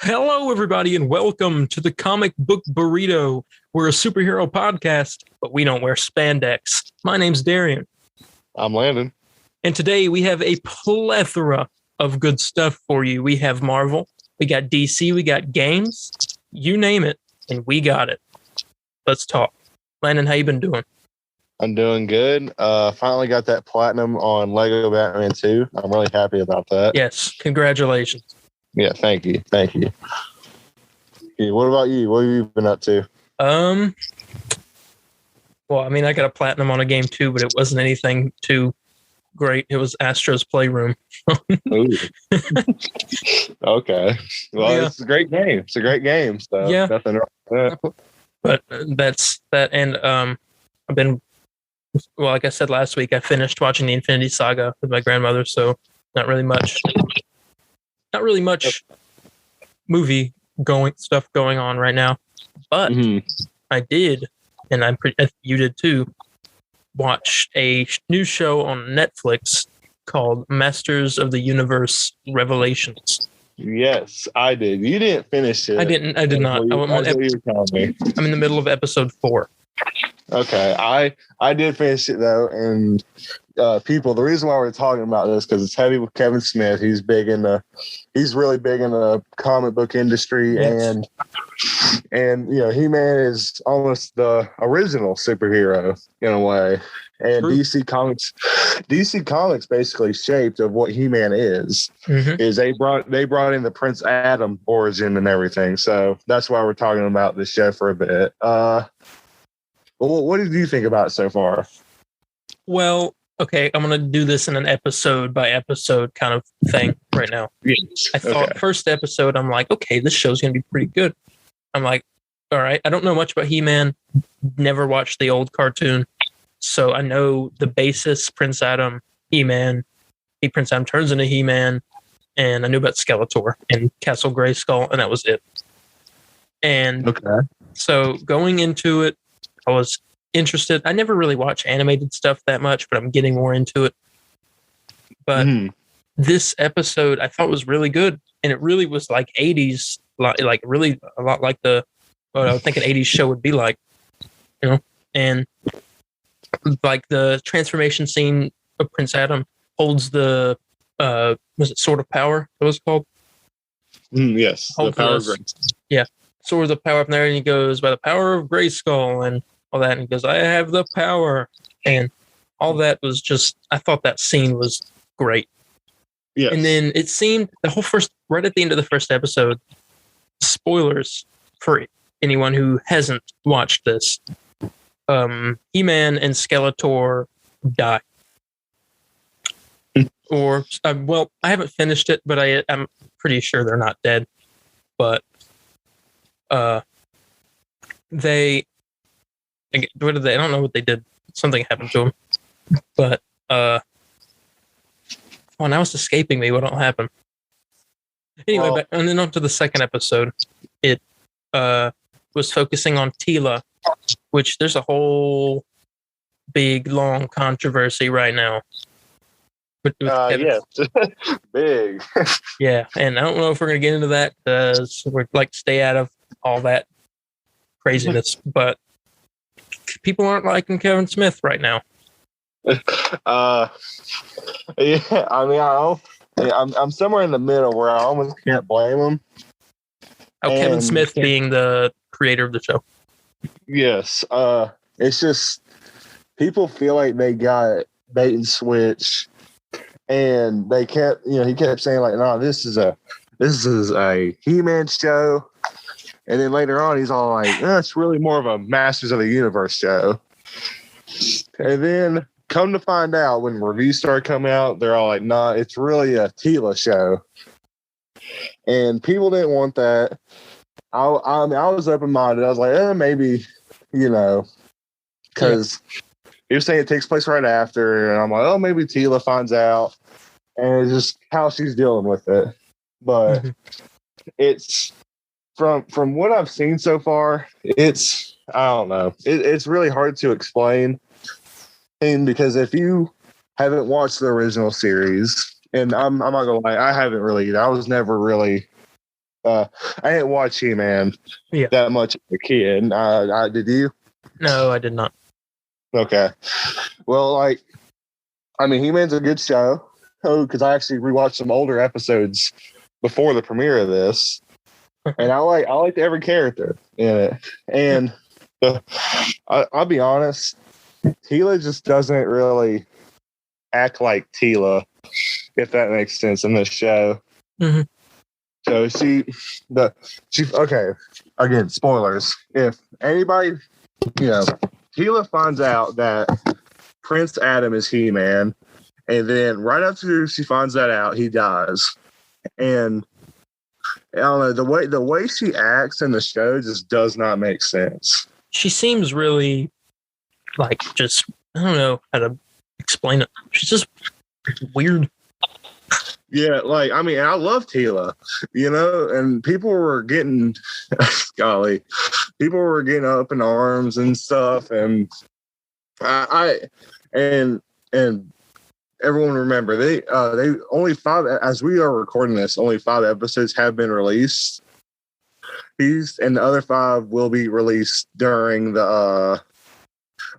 Hello, everybody, and welcome to the Comic Book Burrito. We're a superhero podcast, but we don't wear spandex. My name's Darien. I'm Landon. And today we have a plethora of good stuff for you. We have Marvel, we got DC, we got games, you name it, and we got it. Let's talk. Landon, how you been doing? I'm doing good. Finally got that platinum on Lego Batman 2. I'm really happy about that. Yes, congratulations. Yeah, thank you. Thank you. Okay, what about you? What have you been up to? Well, I mean, I got a platinum on a game too, but it wasn't anything too great. It was Astro's Playroom. Ooh. Okay. Well, Yeah. It's a great game. It's a great game. So Yeah. nothing wrong with that. But that's that. And I've been, well, like I said last week, I finished watching the Infinity Saga with my grandmother, so not really much movie stuff going on right now. But I did, and you did too, watch a new show on Netflix called Masters of the Universe Revelations. Yes, I did. You didn't finish it. I did not. You were telling me. I'm in the middle of episode 4. Okay, I did finish it though, and the reason why we're talking about this because it's heavy with Kevin Smith. He's really big in the comic book industry, Yes. and He-Man is almost the original superhero in a way. And True. DC Comics basically shaped of what He-Man is. Mm-hmm. Is they brought in the Prince Adam origin and everything. So that's why we're talking about this show for a bit. What did you think about it so far? Well, okay, I'm going to do this in an episode by episode kind of thing right now. Yes. I thought first episode, I'm like, okay, this show's going to be pretty good. I'm like, all right, I don't know much about He-Man, never watched the old cartoon. So I know the basis, Prince Adam, He-Man, Prince Adam turns into He-Man, and I knew about Skeletor and Castle Grayskull, and that was it. And so going into it, I was interested. I never really watch animated stuff that much, but I'm getting more into it. But this episode I thought was really good, and it really was like 80s, like really a lot like what I would think an 80s show would be like, and like the transformation scene of Prince Adam holds the was it Sword of Power? What was it called? Yes, the power of grace. Yeah, Sword of Power up there, and he goes by the power of Grayskull and all that, and he goes, I have the power, and all that was just, I thought that scene was great. Yes. And then it seemed right at the end of the first episode, spoilers for anyone who hasn't watched this, He-Man and Skeletor die. Or, well, I haven't finished it, but I'm pretty sure they're not dead. But what did they? I don't know what they did. Something happened to them. But now it's escaping me. What happened? Anyway, and then on to the second episode. It was focusing on Teela, which there's a whole big long controversy right now. Yes, big. Yeah, and I don't know if we're gonna get into that because we're like stay out of all that craziness, but people aren't liking Kevin Smith right now. Yeah, I mean, I'm somewhere in the middle where I almost can't blame him. Kevin Smith being the creator of the show. Yes, it's just people feel like they got bait and switch, and they kept, he kept saying like, "No, this is a He-Man show." And then later on, he's all like, it's really more of a Masters of the Universe show. And then come to find out, when reviews start coming out, they're all like, nah, it's really a Teela show. And people didn't want that. I was open-minded. I was like, maybe, because you're saying it takes place right after. And I'm like, maybe Teela finds out. And it's just how she's dealing with it. But it's... From what I've seen so far, it's, I don't know. It's really hard to explain. And because if you haven't watched the original series, and I'm not gonna lie, I haven't really either. I was never really I didn't watch He-Man that much as a kid. Did you? No, I did not. Okay. Well, like, I mean, He-Man's a good show. Oh, because I actually rewatched some older episodes before the premiere of this, and I liked every character in it. And I'll be honest, Tila just doesn't really act like Tila, if that makes sense, in this show. Mm-hmm. So okay. Again, spoilers. If anybody, Tila finds out that Prince Adam is He-Man, and then right after she finds that out, he dies. And I don't know, the way she acts in the show just does not make sense. She seems really like just, I don't know how to explain it. She's just weird. Yeah, like, I mean, I love Tila, and people were getting, golly, people were getting up in arms and stuff, and and everyone remember they only 5, as we are recording this, only 5 episodes have been released. And the other 5 will be released during the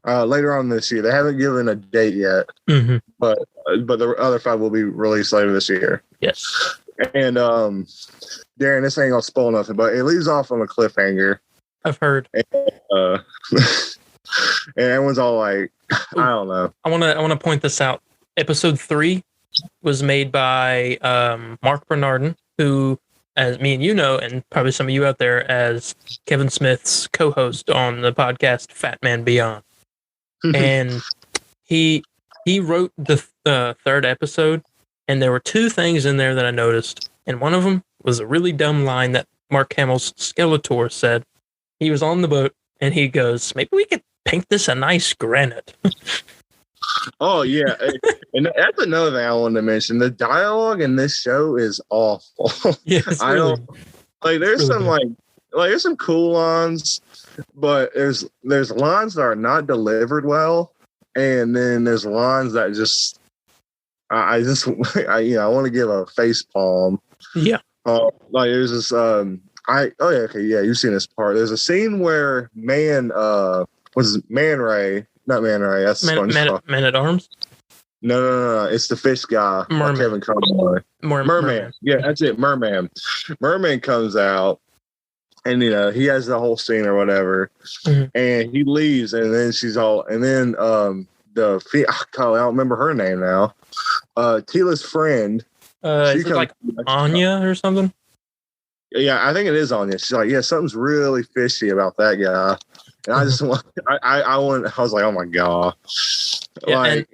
later on this year. They haven't given a date yet, mm-hmm. but the other 5 will be released later this year. Yes. And Darren, this ain't gonna spoil nothing, but it leaves off on a cliffhanger. I've heard. And, and everyone's all like, I don't know. I want to point this out. Episode 3 was made by Mark Bernardin, who, as me and you know, and probably some of you out there, as Kevin Smith's co-host on the podcast Fat Man Beyond. And he wrote the 3rd episode, and there were 2 things in there that I noticed. And one of them was a really dumb line that Mark Hamill's Skeletor said. He was on the boat, and he goes, "Maybe we could paint this a nice granite." Oh, yeah. And that's another thing I wanted to mention. The dialogue in this show is awful. Yes, I don't like. There's really some like there's some cool lines, but there's lines that are not delivered well, and then there's lines that just I want to give a face palm. Yeah. Like there's this you've seen this part. There's a scene where Man Ray. Not Man Ray. That's Man at Arms. No. It's the fish guy. Merman. Kevin Conroy. Merman. Yeah, that's it. Merman. Merman comes out, and he has the whole scene or whatever, mm-hmm. and he leaves, and then she's all, and then I don't remember her name now. Tila's friend. Is it like Anya or something? Yeah, I think it is Anya. She's like, yeah, something's really fishy about that guy. And I just want, I was like, oh my God. Yeah, like,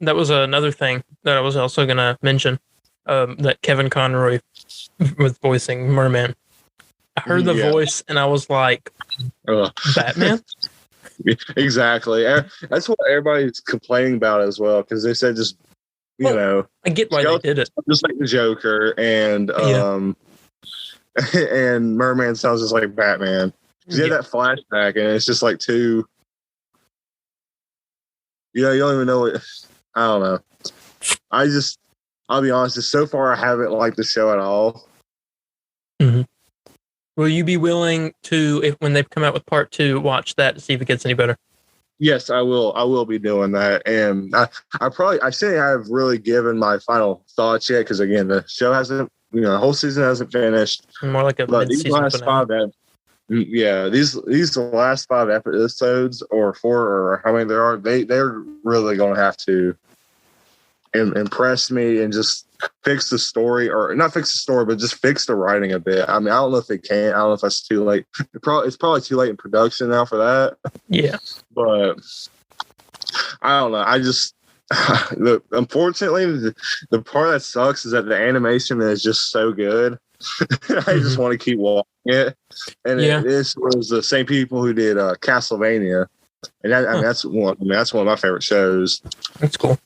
that was another thing that I was also going to mention, that Kevin Conroy was voicing Merman. I heard the voice and I was like, Batman? Exactly. That's what everybody's complaining about as well, because they said just, I get why they did it. Just like the Joker, and and Merman sounds just like Batman. You had that flashback, and it's just like too. You don't even know what. I don't know. I'll be honest. Just so far, I haven't liked the show at all. Mm-hmm. Will you be willing to, when they come out with part 2, watch that to see if it gets any better? Yes, I will. I will be doing that, and I say I have really given my final thoughts yet, because again, the show hasn't, the whole season hasn't finished. More like a these last finale. 5, these last 5 episodes or 4 or how many there are, they're really going to have to impress me and just fix the story, or not fix the story, but just fix the writing a bit. I mean, I don't know if they can. I don't know if that's too late. It's probably too late in production now for that. Yeah. But I don't know. I just, unfortunately, the part that sucks is that the animation is just so good. I just want to keep watching it. And this was the same people who did Castlevania. And that's one of my favorite shows. That's cool.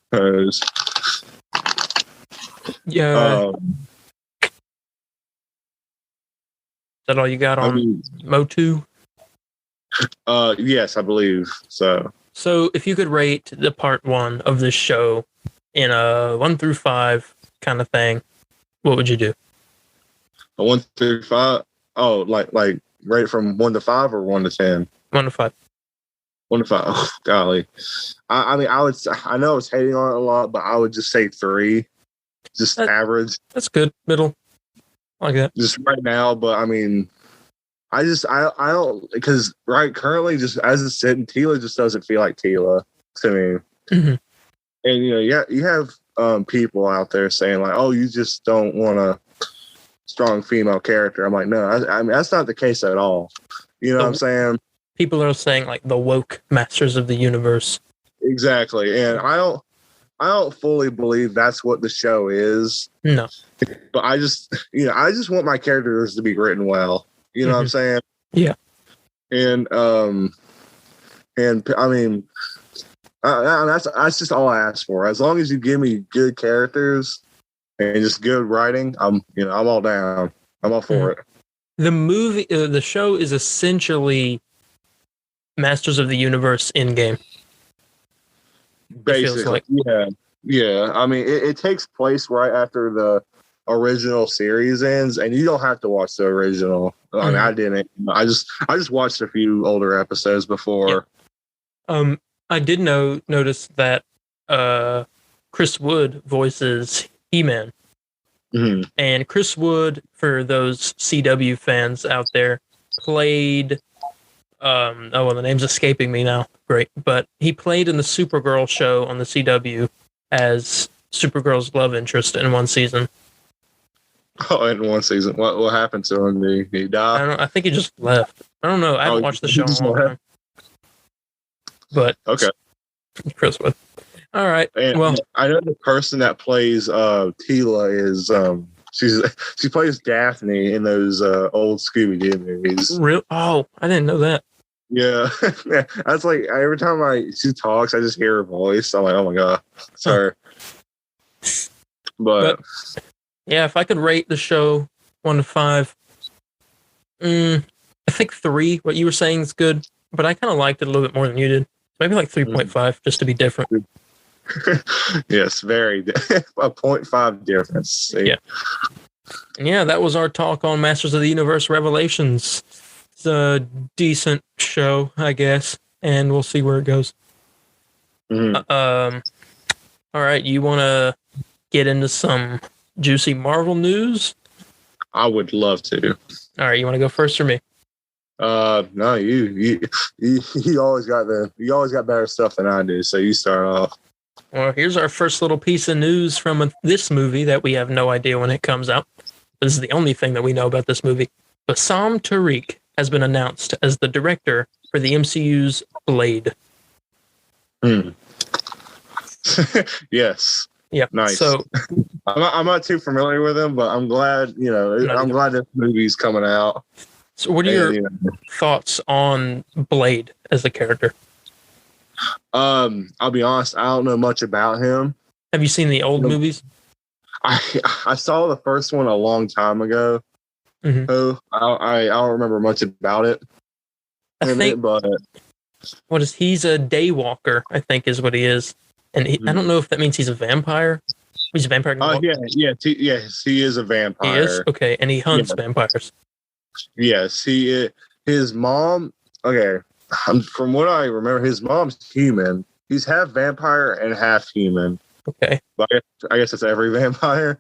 Yeah. Is that all you got on Motu? Yes, I believe so. So if you could rate the part 1 of this show in a 1 through 5 kind of thing, what would you do? A 1 through 5. Oh, like rate from 1 to 5 or 1 to 10? 1 to 5. 1 to 5. Oh, golly. I mean, I know I was hating on it a lot, but I would just say 3. Just average. That's good. Middle. I like that. Just right now, but I mean, I don't, because currently, just as it's sitting, Tila just doesn't feel like Tila to me. Mm-hmm. And you have people out there saying like, oh, you just don't want a strong female character. I'm like, no, I mean that's not the case at all. You know what I'm saying? People are saying like the woke masters of the universe. Exactly, and I don't fully believe that's what the show is. No, but I just want my characters to be written well. You know what I'm saying? Yeah. And I mean, that's just all I ask for. As long as you give me good characters and just good writing, I'm all down. I'm all for it. The movie, the show is essentially Masters of the Universe in game. Basically, yeah. I mean, it takes place right after the original series ends, and you don't have to watch the original. I mean, I didn't. I just watched a few older episodes before. Yeah. I did notice that Chris Wood voices He-Man. Mm-hmm. And Chris Wood, for those CW fans out there, played the name's escaping me now. Great. But he played in the Supergirl show on the CW as Supergirl's love interest in one season. Oh, in one season. What happened to him? Did he die? I think he just left. I don't know. I haven't watched the show in a long time. But okay. Chris Wood. All right. And well, I know the person that plays Tila is she plays Daphne in those old Scooby-Doo movies. Real? Oh, I didn't know that. Yeah. That's like every time she talks, I just hear her voice. I'm like, oh my god, it's her. But yeah, if I could rate the show 1 to 5, I think 3. What you were saying is good, but I kind of liked it a little bit more than you did. Maybe like 3.5, just to be different. Yes, very. A 0.5 difference. See? Yeah. And yeah, that was our talk on Masters of the Universe Revelations. It's a decent show, I guess, and we'll see where it goes. All right, you want to get into some juicy Marvel news? I would love to. All right, you want to go first or me? No, you always got better stuff than I do, so you start off. Well, here's our first little piece of news from this movie that we have no idea when it comes out. This is the only thing that we know about this movie. Bassam Tariq has been announced as the director for the MCU's Blade. Yes. Yeah. Nice. So I'm not too familiar with him, but I'm glad, I'm glad this movie's coming out. So what are your thoughts on Blade as a character? I'll be honest, I don't know much about him. Have you seen the old movies? I saw the first one a long time ago. So I don't remember much about it. He's a daywalker, I think is what he is. And I don't know if that means he's a vampire. He's a vampire. Yes, he is a vampire. He is? Okay, and he hunts vampires. Yes, he is. His mom, okay, from what I remember, his mom's human. He's half vampire and half human. Okay. But I guess it's every vampire.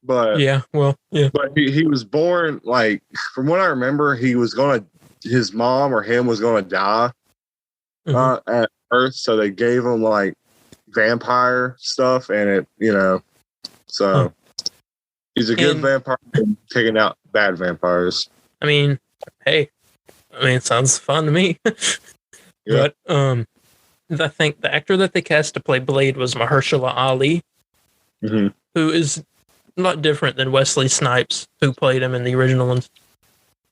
But yeah, well, yeah. But he was born, like, from what I remember, his mom or him was gonna die at birth, so they gave him like vampire stuff, and so he's a good vampire taking out bad vampires. I mean, hey, it sounds fun to me. Yeah. But I think the actor that they cast to play Blade was Mahershala Ali, who is not different than Wesley Snipes, who played him in the original ones.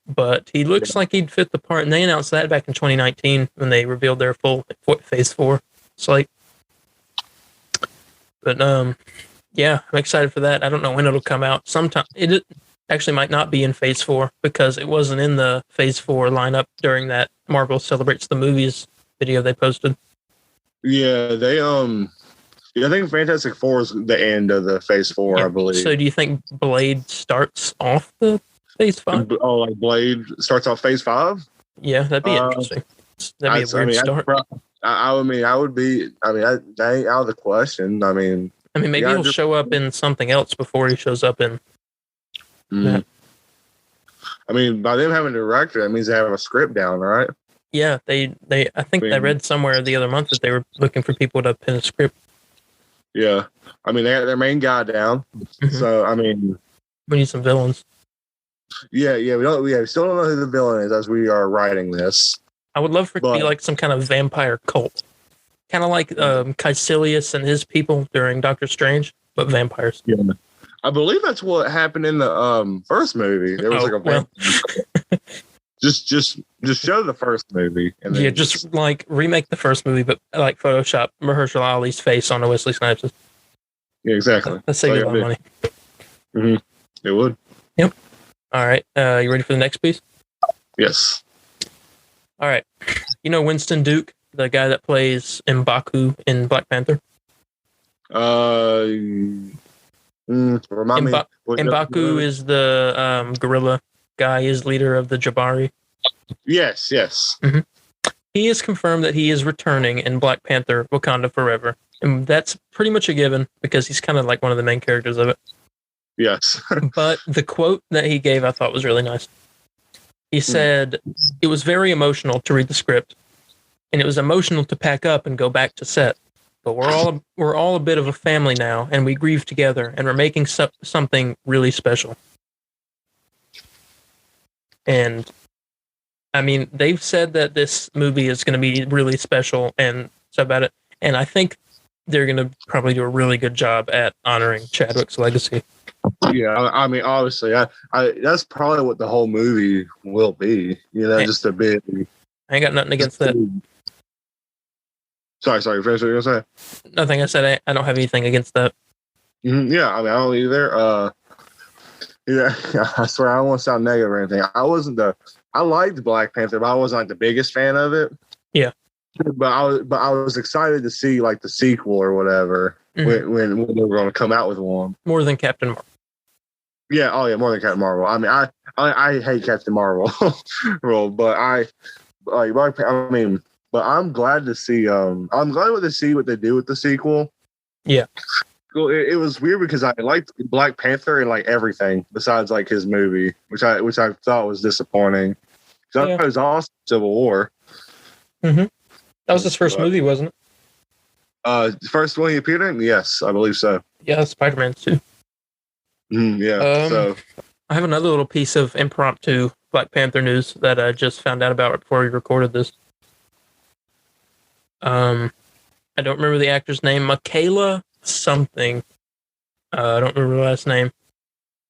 But he looks like he'd fit the part, and they announced that back in 2019 when they revealed their full Phase 4 slate. But yeah, I'm excited for that. I don't know when it'll come out. Sometime it actually might not be in Phase 4 because it wasn't in the Phase 4 lineup during that Marvel Celebrates the Movies video they posted. Yeah, they Yeah, I think Fantastic Four is the end of the Phase 4, I believe. So do you think Blade starts off the Phase 5? Oh, like Blade starts off Phase 5? Yeah, that'd be interesting. That'd be a weird start. I would be. I mean, that ain't out of the question. I mean, maybe he'll show up in something else before he shows up in. I mean, by them having a director, that means they have a script down, right? Yeah, I read somewhere the other month that they were looking for people to pen a script. Yeah, I mean, they got their main guy down. Mm-hmm. So I mean, we need some villains. Yeah, we still don't know who the villain is as we are writing this. I would love for it to be like some kind of vampire cult. Kind of like Caecilius and his people during Doctor Strange, but vampires. Yeah. I believe that's what happened in the first movie. There was like a vampire. Just show the first movie. And then just like remake the first movie, but like Photoshop Mahershala Ali's face on a Wesley Snipes. Yeah, exactly. Let's save you a lot of money. Mm-hmm. It would. Yep. All right. You ready for the next piece? Yes. All right. You know Winston Duke, the guy that plays M'Baku in Black Panther? Remind me. M'Baku is the gorilla guy. He's leader of the Jabari. Yes. Mm-hmm. He is confirmed that he is returning in Black Panther: Wakanda Forever. And that's pretty much a given because he's kind of like one of the main characters of it. Yes. But the quote that he gave I thought was really nice. He said, "It was very emotional to read the script, and it was emotional to pack up and go back to set. But we're all a bit of a family now, and we grieve together, and we're making something really special." And I mean, they've said that this movie is going to be really special and stuff about it, and I think they're going to probably do a really good job at honoring Chadwick's legacy. Yeah, I mean, obviously, I that's probably what the whole movie will be. You know, just a bit. I ain't got nothing against that. Sorry. Finish what you were gonna say. Nothing. I said I don't have anything against that. Yeah, I mean, I don't either. Yeah, I swear I don't want to sound negative or anything. I liked Black Panther, but I wasn't like the biggest fan of it. Yeah. But I was excited to see like the sequel or whatever when they were going to come out with one. More than Captain Marvel. Yeah, more than Captain Marvel. I mean, I hate Captain Marvel, but but I'm glad to see. I'm glad to see what they do with the sequel. Yeah. Well, it was weird because I liked Black Panther and like everything besides like his movie, which I thought was disappointing. So I thought it was awesome. Civil War. Mm-hmm. That was his first movie, wasn't it? The first one he appeared in? Yes, I believe so. Yeah, Spider-Man too. Yeah. So I have another little piece of impromptu Black Panther news that I just found out about right before we recorded this. I don't remember the actor's name. Michaela something. I don't remember her last name.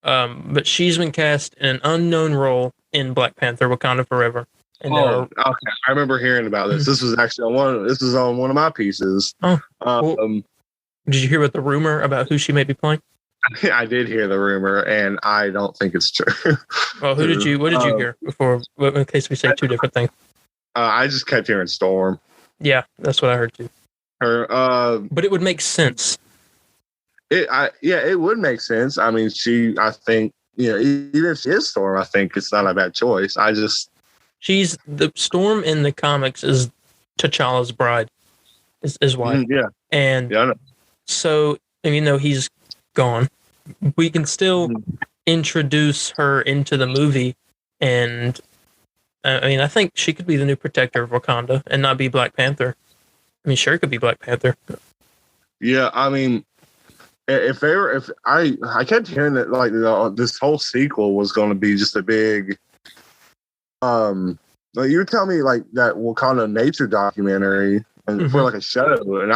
But she's been cast in an unknown role in Black Panther: Wakanda Forever. And okay. I remember hearing about this. This was actually on one of my pieces. Oh, did you hear about the rumor about who she may be playing? I did hear the rumor, and I don't think it's true. Well, what did you hear before? In case we say two different things. I just kept hearing Storm. Yeah, that's what I heard too. But it would make sense. It would make sense. I mean, I think, even if she is Storm, I think it's not a bad choice. She's the Storm in the comics is T'Challa's bride, is wife. Yeah. And so, even though he's gone, we can still introduce her into the movie. And I mean, I think she could be the new protector of Wakanda and not be Black Panther. I mean, sure, it could be Black Panther. Yeah, I mean, I kept hearing that like this whole sequel was going to be just a big, like you were telling me like that Wakanda nature documentary and for like a show, and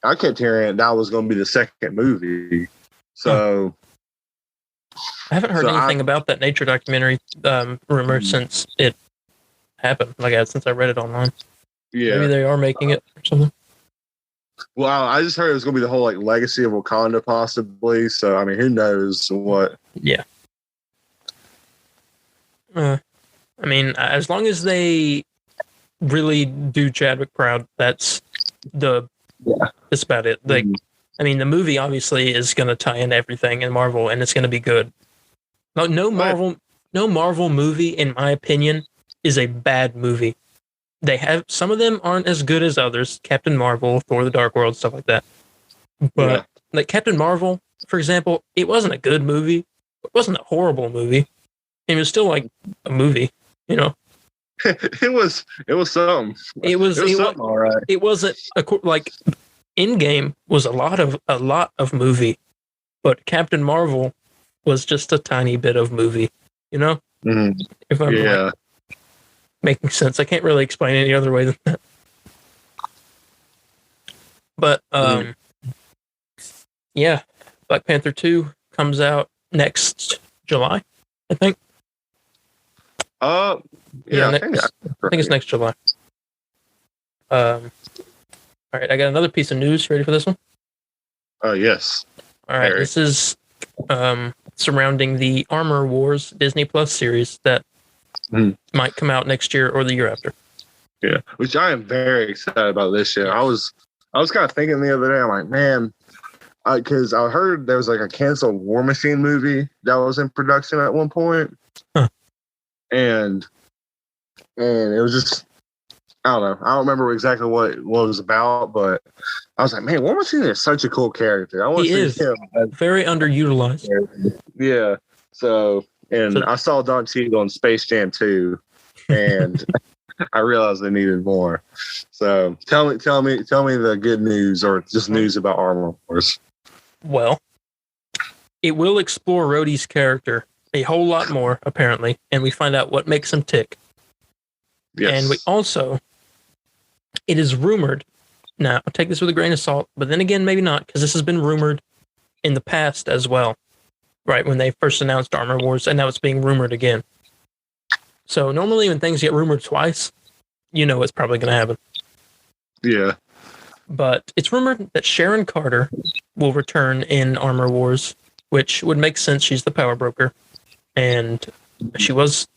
I kept hearing that was going to be the second movie. So I haven't heard anything about that nature documentary rumor since it happened. Since I read it online. Yeah, maybe they are making it or something. Well, I just heard it was going to be the whole like legacy of Wakanda, possibly. So I mean, who knows what? Yeah. I mean, as long as they really do Chadwick proud, that's about it. Like I mean, the movie obviously is going to tie in everything in Marvel, and it's going to be good. No Marvel movie, in my opinion, is a bad movie. They have some of them aren't as good as others. Captain Marvel, Thor: The Dark World, stuff like that. But like Captain Marvel, for example, it wasn't a good movie. It wasn't a horrible movie. It was still like a movie, you know. It was something. It was something, all right. It wasn't like Endgame was a lot of movie, but Captain Marvel was just a tiny bit of movie, you know. Mm-hmm. If I'm like, making sense, I can't really explain it any other way than that. But yeah, Black Panther 2 comes out next July, I think. I think it's next July. All right, I got another piece of news. Ready for this one? Yes. All right, this is surrounding the Armor Wars Disney Plus series that might come out next year or the year after. Yeah, which I am very excited about this year. I was kind of thinking the other day, I'm like, man, because I heard there was like a canceled War Machine movie that was in production at one point. And it was just, I don't know. I don't remember exactly what it was about, but I was like, man, War Machine is such a cool character. I want to see him. Very underutilized. Yeah. So I saw Don Cheadle in Space Jam 2, and I realized they needed more. So tell me the good news, or just news about Armor Wars. Well, it will explore Rhodey's character a whole lot more, apparently, and we find out what makes him tick. Yes. And we also, it is rumored, now I'll take this with a grain of salt, but then again, maybe not, because this has been rumored in the past as well, right, when they first announced Armor Wars, and now it's being rumored again. So normally when things get rumored twice, you know it's probably going to happen. Yeah. But it's rumored that Sharon Carter will return in Armor Wars, which would make sense. She's the power broker. And she was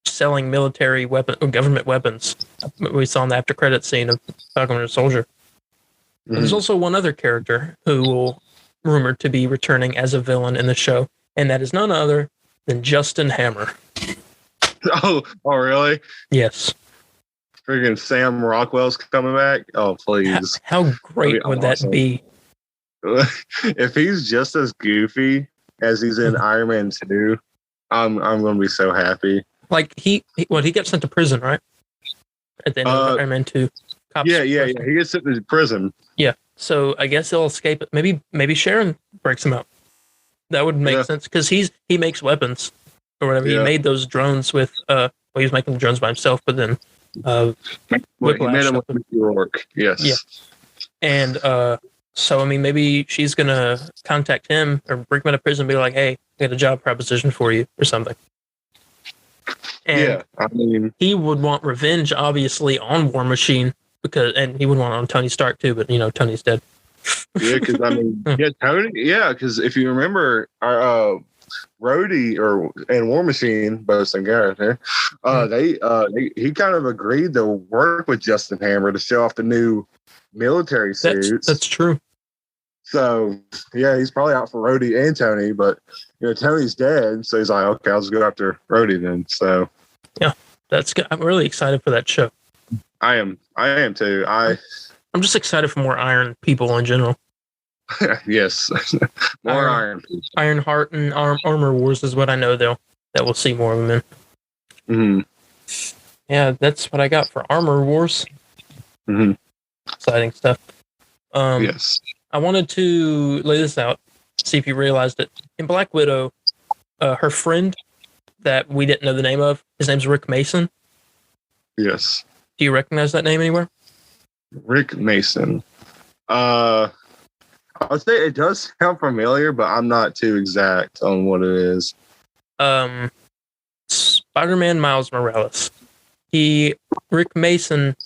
selling military weapon or government weapons. We saw in the after credit scene of Falcon and Soldier. Mm-hmm. There's also one other character who will rumored to be returning as a villain in the show, and that is none other than Justin Hammer. Oh, really? Yes. Freaking Sam Rockwell's coming back. Oh, please! How great would that be? If he's just as goofy as he's in Iron Man 2, I'm going to be so happy. Like he got sent to prison, right? At the end of Iron Man 2. Yeah. He gets sent to prison. Yeah. So I guess he'll escape it. Maybe Sharon breaks him out. That would make sense because he makes weapons or whatever. Yeah. He made those drones with he was making the drones by himself, but then he made them with New York. Yes. Yeah. And so I mean maybe she's gonna contact him or bring him out of prison and be like, hey, I got a job proposition for you or something. And I mean he would want revenge obviously on War Machine and he would want on Tony Stark too, but Tony's dead. Yeah, because I mean Tony, because if you remember our Rhodey and War Machine, both same character, he kind of agreed to work with Justin Hammer to show off the new military suits. That's true. So yeah, he's probably out for Rhodey and Tony, but Tony's dead, so he's like, okay, I'll just go after Rhodey then. So yeah, that's good. I'm really excited for that show. I am too. I'm just excited for more Iron people in general. Yes, more Iron. Ironheart and Armor Wars is what I know that we'll see more of them in. Mm-hmm. Yeah, that's what I got for Armor Wars. Mm-hmm. Exciting stuff. Yes. I wanted to lay this out, see if you realized it. In Black Widow, her friend that we didn't know the name of, his name's Rick Mason. Yes. Do you recognize that name anywhere? Rick Mason. I would say it does sound familiar, but I'm not too exact on what it is. Spider-Man Miles Morales. Rick Mason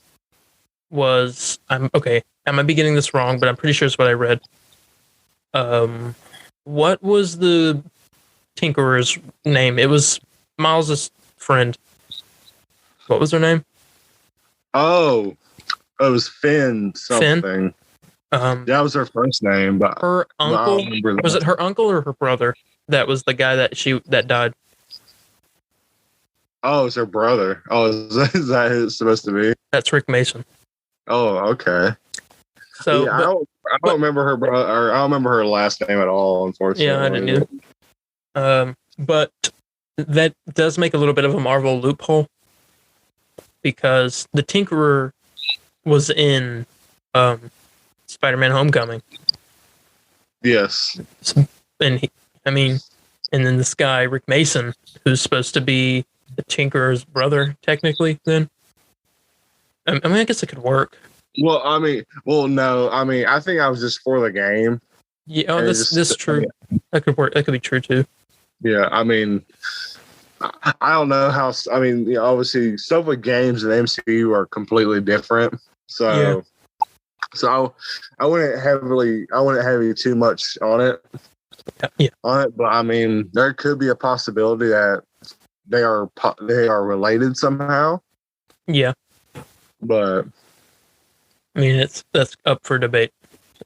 was, I might be getting this wrong, but I'm pretty sure it's what I read. What was the Tinkerer's name? It was Miles' friend. What was her name? Oh, it was Finn something. Finn? That was her first name, but her I don't uncle, remember that. was it her uncle or her brother that was the guy that died? Oh, it's her brother. Oh, is that who it's supposed to be? That's Rick Mason. Oh, okay. So, yeah, I don't remember her brother, or I don't remember her last name at all. Unfortunately, yeah, I didn't either. But that does make a little bit of a Marvel loophole because the Tinkerer was in Spider-Man: Homecoming. Yes, and and then this guy Rick Mason, who's supposed to be the Tinkerer's brother, technically. Then, I guess it could work. Well, no. I think I was just for the game. Yeah, this is true. That could work. That could be true too. Yeah, I don't know how. Obviously, stuff with games and MCU are completely different. So, I wouldn't heavy too much on it. Yeah. On it, but there could be a possibility that they are related somehow. Yeah. But that's up for debate,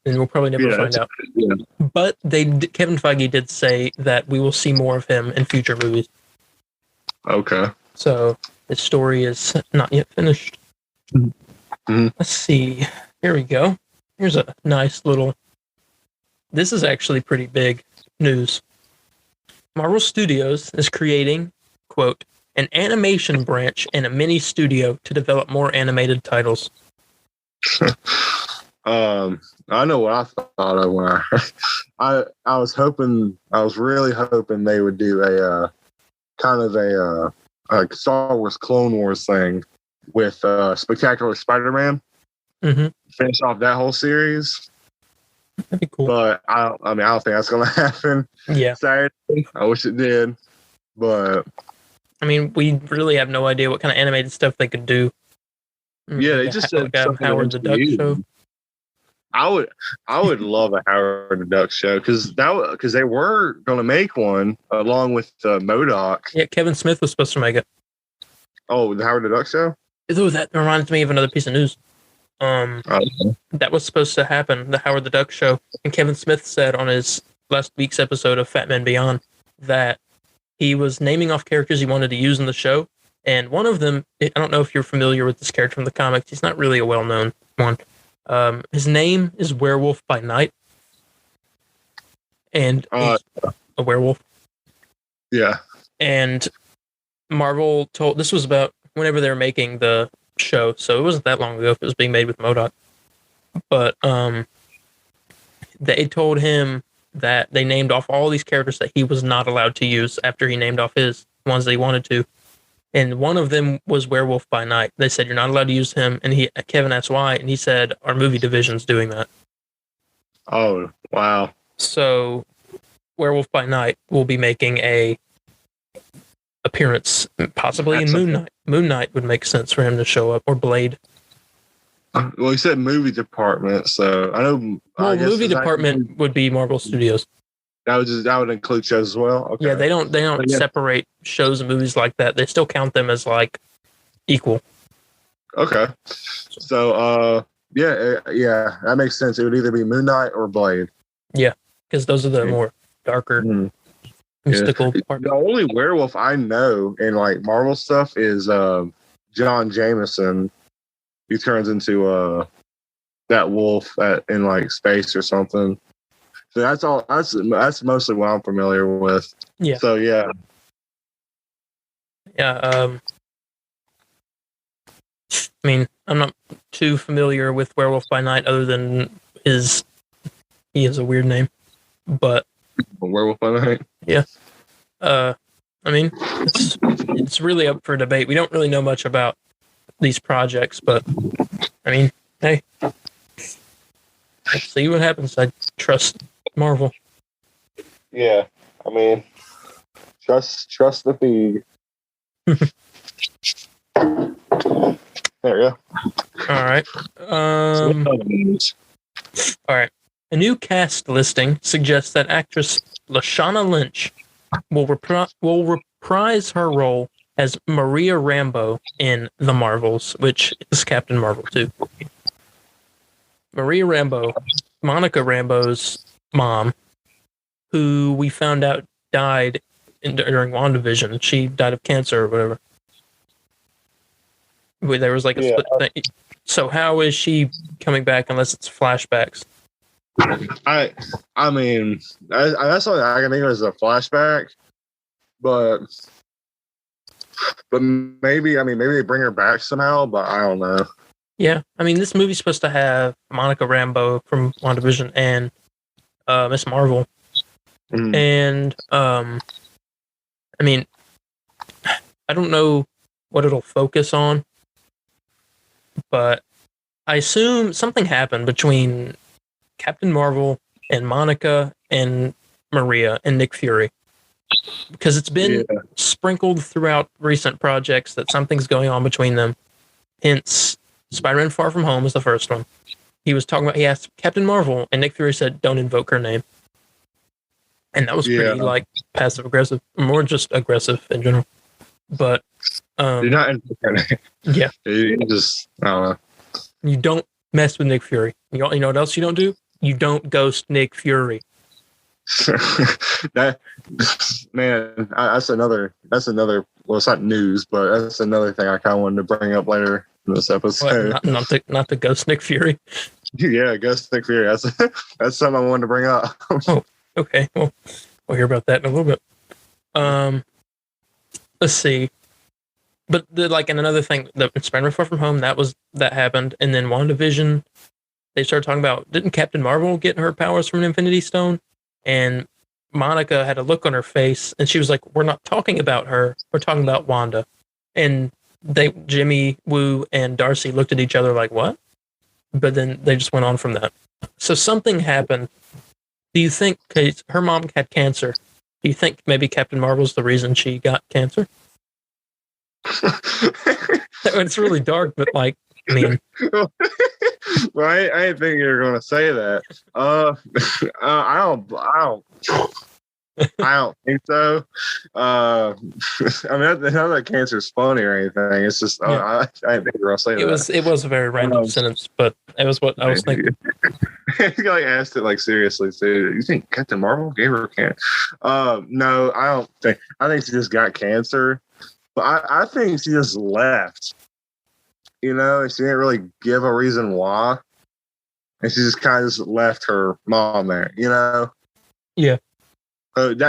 and we'll probably never find out. Yeah. But Kevin Feige did say that we will see more of him in future movies. Okay. So his story is not yet finished. Mm-hmm. Let's see. Here we go. Here's a nice little. This is actually pretty big news. Marvel Studios is creating, quote, an animation branch and a mini studio to develop more animated titles. I know what I thought of when I was really hoping they would do a kind of a Star Wars Clone Wars thing with Spectacular Spider-Man. Mm-hmm. Finish off that whole series. That'd be cool. But I don't think that's gonna happen. Yeah. Sadly, I wish it did. But we really have no idea what kind of animated stuff they could do. Yeah, they just said something Howard the Duck show. I would love a Howard the Duck show because they were going to make one along with MODOK. Yeah, Kevin Smith was supposed to make it. Oh, the Howard the Duck show? Ooh, that reminds me of another piece of news. That was supposed to happen, the Howard the Duck show, and Kevin Smith said on his last week's episode of Fat Man Beyond that he was naming off characters he wanted to use in the show, and one of them, I don't know if you're familiar with this character from the comics. He's not really a well-known one. His name is Werewolf by Night, and he's a werewolf. Yeah. And Marvel told, this was about whenever they were making the show, so it wasn't that long ago if it was being made with MODOK. But they told him that they named off all these characters that he was not allowed to use after he named off his ones that he wanted to. And one of them was Werewolf by Night. They said, you're not allowed to use him. And Kevin asked why. And he said, our movie division's doing that. Oh, wow. So Werewolf by Night will be making a appearance, possibly in Moon Knight. Moon Knight would make sense for him to show up, or Blade. Well, he said movie department, so I know. Well, movie department would be Marvel Studios. That would include shows as well. Okay. Yeah, they don't separate shows and movies like that. They still count them as like equal. Okay. So yeah, that makes sense. It would either be Moon Knight or Blade. Yeah, because those are the more darker, mystical part. The only werewolf I know in like Marvel stuff is John Jameson. He turns into that wolf in like space or something. So that's all. That's mostly what I'm familiar with. Yeah. So yeah. Yeah. I'm not too familiar with Werewolf by Night, other than he has a weird name, but Werewolf by Night. Yeah. It's really up for debate. We don't really know much about these projects, but hey, let's see what happens. I trust Marvel. Yeah, trust the feed. There we go. All right. All right. A new cast listing suggests that actress Lashana Lynch will reprise her role as Maria Rambeau in The Marvels, which is Captain Marvel too. Maria Rambeau, Monica Rambeau's mom, who we found out died during WandaVision. She died of cancer or whatever. There was like a split thing. So how is she coming back unless it's flashbacks? I mean, that's something I can think of as a flashback, but maybe they bring her back somehow, but I don't know. Yeah, I mean, this movie's supposed to have Monica Rambeau from WandaVision and Miss Marvel, and I mean, I don't know what it'll focus on, but I assume something happened between Captain Marvel and Monica and Maria and Nick Fury, because it's been sprinkled throughout recent projects that something's going on between them. Hence, Spider-Man Far From Home was the first one. He asked Captain Marvel, and Nick Fury said, "Don't invoke her name." And that was pretty like passive aggressive, more just aggressive in general. But you're not invoke her name. Yeah, you just I don't know. You don't mess with Nick Fury. You know what else you don't do? You don't ghost Nick Fury. That's another. Well, it's not news, but that's another thing I kind of wanted to bring up later in this episode. What, not the ghost Nick Fury. Yeah, ghost Nick Fury. That's something I wanted to bring up. Oh, okay. Well, we'll hear about that in a little bit. Let's see. But and another thing, the Spider-Man Far From Home, that happened, and then WandaVision, they started talking about, didn't Captain Marvel get her powers from an Infinity Stone? And Monica had a look on her face, and she was like, "We're not talking about her. We're talking about Wanda." And Jimmy Woo and Darcy looked at each other like, "What?" But then they just went on from that. So something happened. Do you think her mom had cancer? Do you think maybe Captain Marvel's the reason she got cancer? It's really dark, but I mean, well, I didn't think you were going to say that. I don't think so. I mean, not that cancer's funny or anything. It's just I didn't think you were going to say that. It was a very random sentence, but it was what I was thinking. You asked it seriously. So, you think Captain Marvel gave her cancer? No, I don't think. I think she just got cancer. But I think she just left. She didn't really give a reason why. And she just kind of just left her mom there, Yeah. That's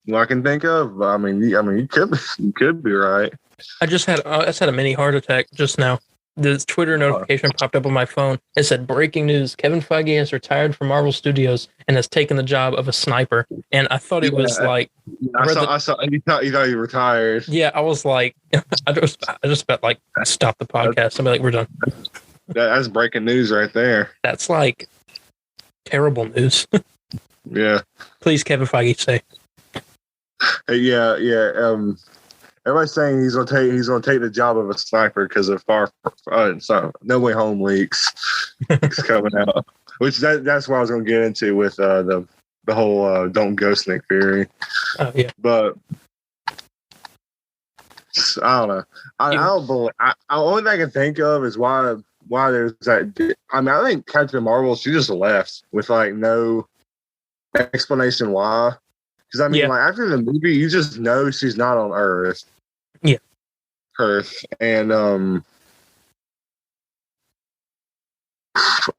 what I can think of. I mean, you could be right. I just had a mini heart attack just now. This Twitter notification popped up on my phone. It said, "Breaking news: Kevin Feige has retired from Marvel Studios and has taken the job of a sniper." And I thought it was like, I saw. You thought you retired. Yeah, I was like, I just about stop the podcast. I'm like, we're done. That's breaking news right there. That's terrible news. Yeah. Please, Kevin Feige, say. Yeah. Everybody's saying he's gonna take the job of a sniper because of No Way Home leaks coming out. Which that's what I was gonna get into with the whole don't ghost Nick Fury. Oh yeah. But I don't know. I don't believe. The only thing I can think of is why there's that. I mean, I think Captain Marvel, she just left with no explanation why. Because I mean, after the movie, you just know she's not on Earth. Yeah. Earth, and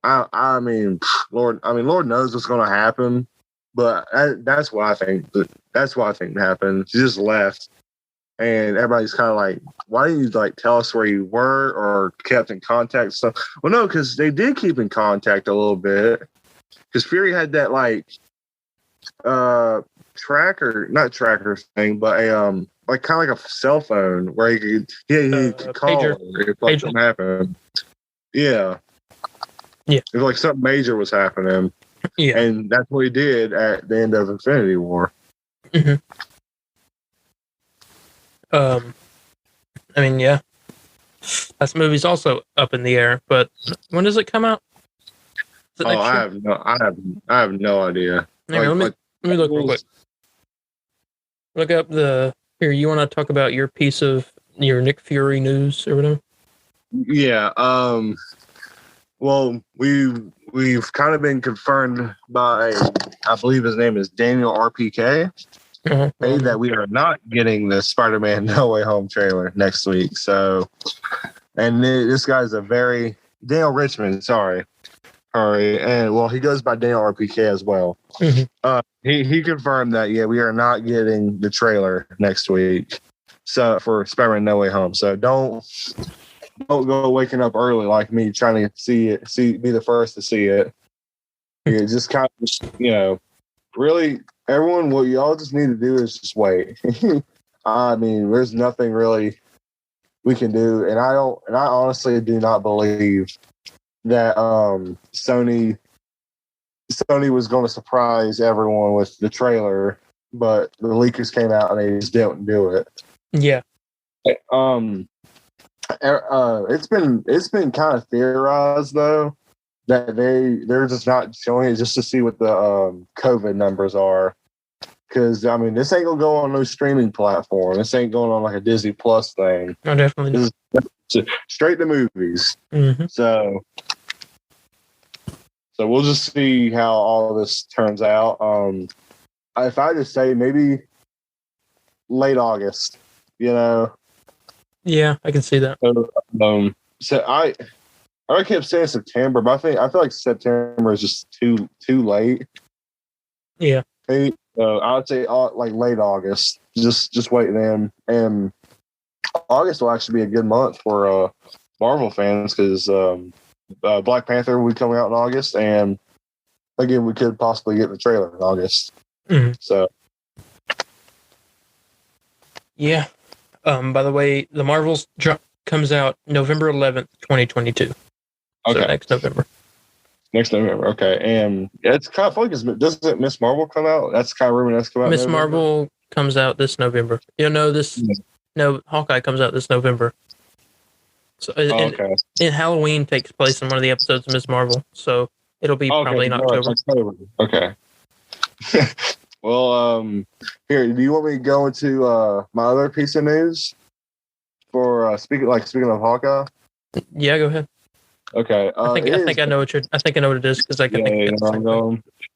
I mean, Lord knows what's going to happen, but that's what I think. That's what I think happened. She just left, and everybody's kind of like, "Why didn't you tell us where you were or kept in contact?" And stuff. Well, no, because they did keep in contact a little bit. Because Fury had that not tracker thing, but a kind of like a cell phone where he could call her if something happened. Yeah. If something major was happening. Yeah. And that's what he did at the end of Infinity War. Mm-hmm. I mean, yeah. That movie's also up in the air, but when does it come out? I have no idea. Let me look real quick. Look up here. You want to talk about your piece of your Nick Fury news or whatever? Yeah. Well, we've kind of been confirmed by, I believe his name is Daniel RPK, that we are not getting the Spider-Man No Way Home trailer next week. So, and this guy's Daniel Richmond, sorry. And well, he goes by Daniel RPK as well. He confirmed that we are not getting the trailer next week. So for Spider-Man No Way Home. So don't go waking up early like me trying to be the first to see it. Just kind of really everyone, what y'all just need to do is just wait. I mean, there's nothing really we can do, and I honestly do not believe that Sony was going to surprise everyone with the trailer, but the leakers came out and they just didn't do it. Yeah. It's been kind of theorized though that they're just not showing it just to see what the COVID numbers are. Because I mean, this ain't gonna go on no streaming platform. This ain't going on like a Disney Plus thing. No, definitely not. Straight to movies. So we'll just see how all of this turns out. If I just say maybe late August, Yeah, I can see that. So I kept saying September, but I feel like September is just too late. Yeah. I would say like late August. Just wait then, and August will actually be a good month for Marvel fans because Black Panther will be coming out in August, and again, we could possibly get the trailer in August. So, yeah. By the way, the Marvels comes out November 11th, 2022. Okay. So next November. Okay. And it's kind of funny because doesn't Miss Marvel come out? That's kind of rumor that's come out. Miss Marvel comes out this November. No, Hawkeye comes out this November. So and Halloween takes place in one of the episodes of Miss Marvel, so it'll be probably in October. Okay. Well, here, do you want me to go into my other piece of news for speaking of Hawkeye? Yeah, go ahead. Okay. I think I know what it is because I can think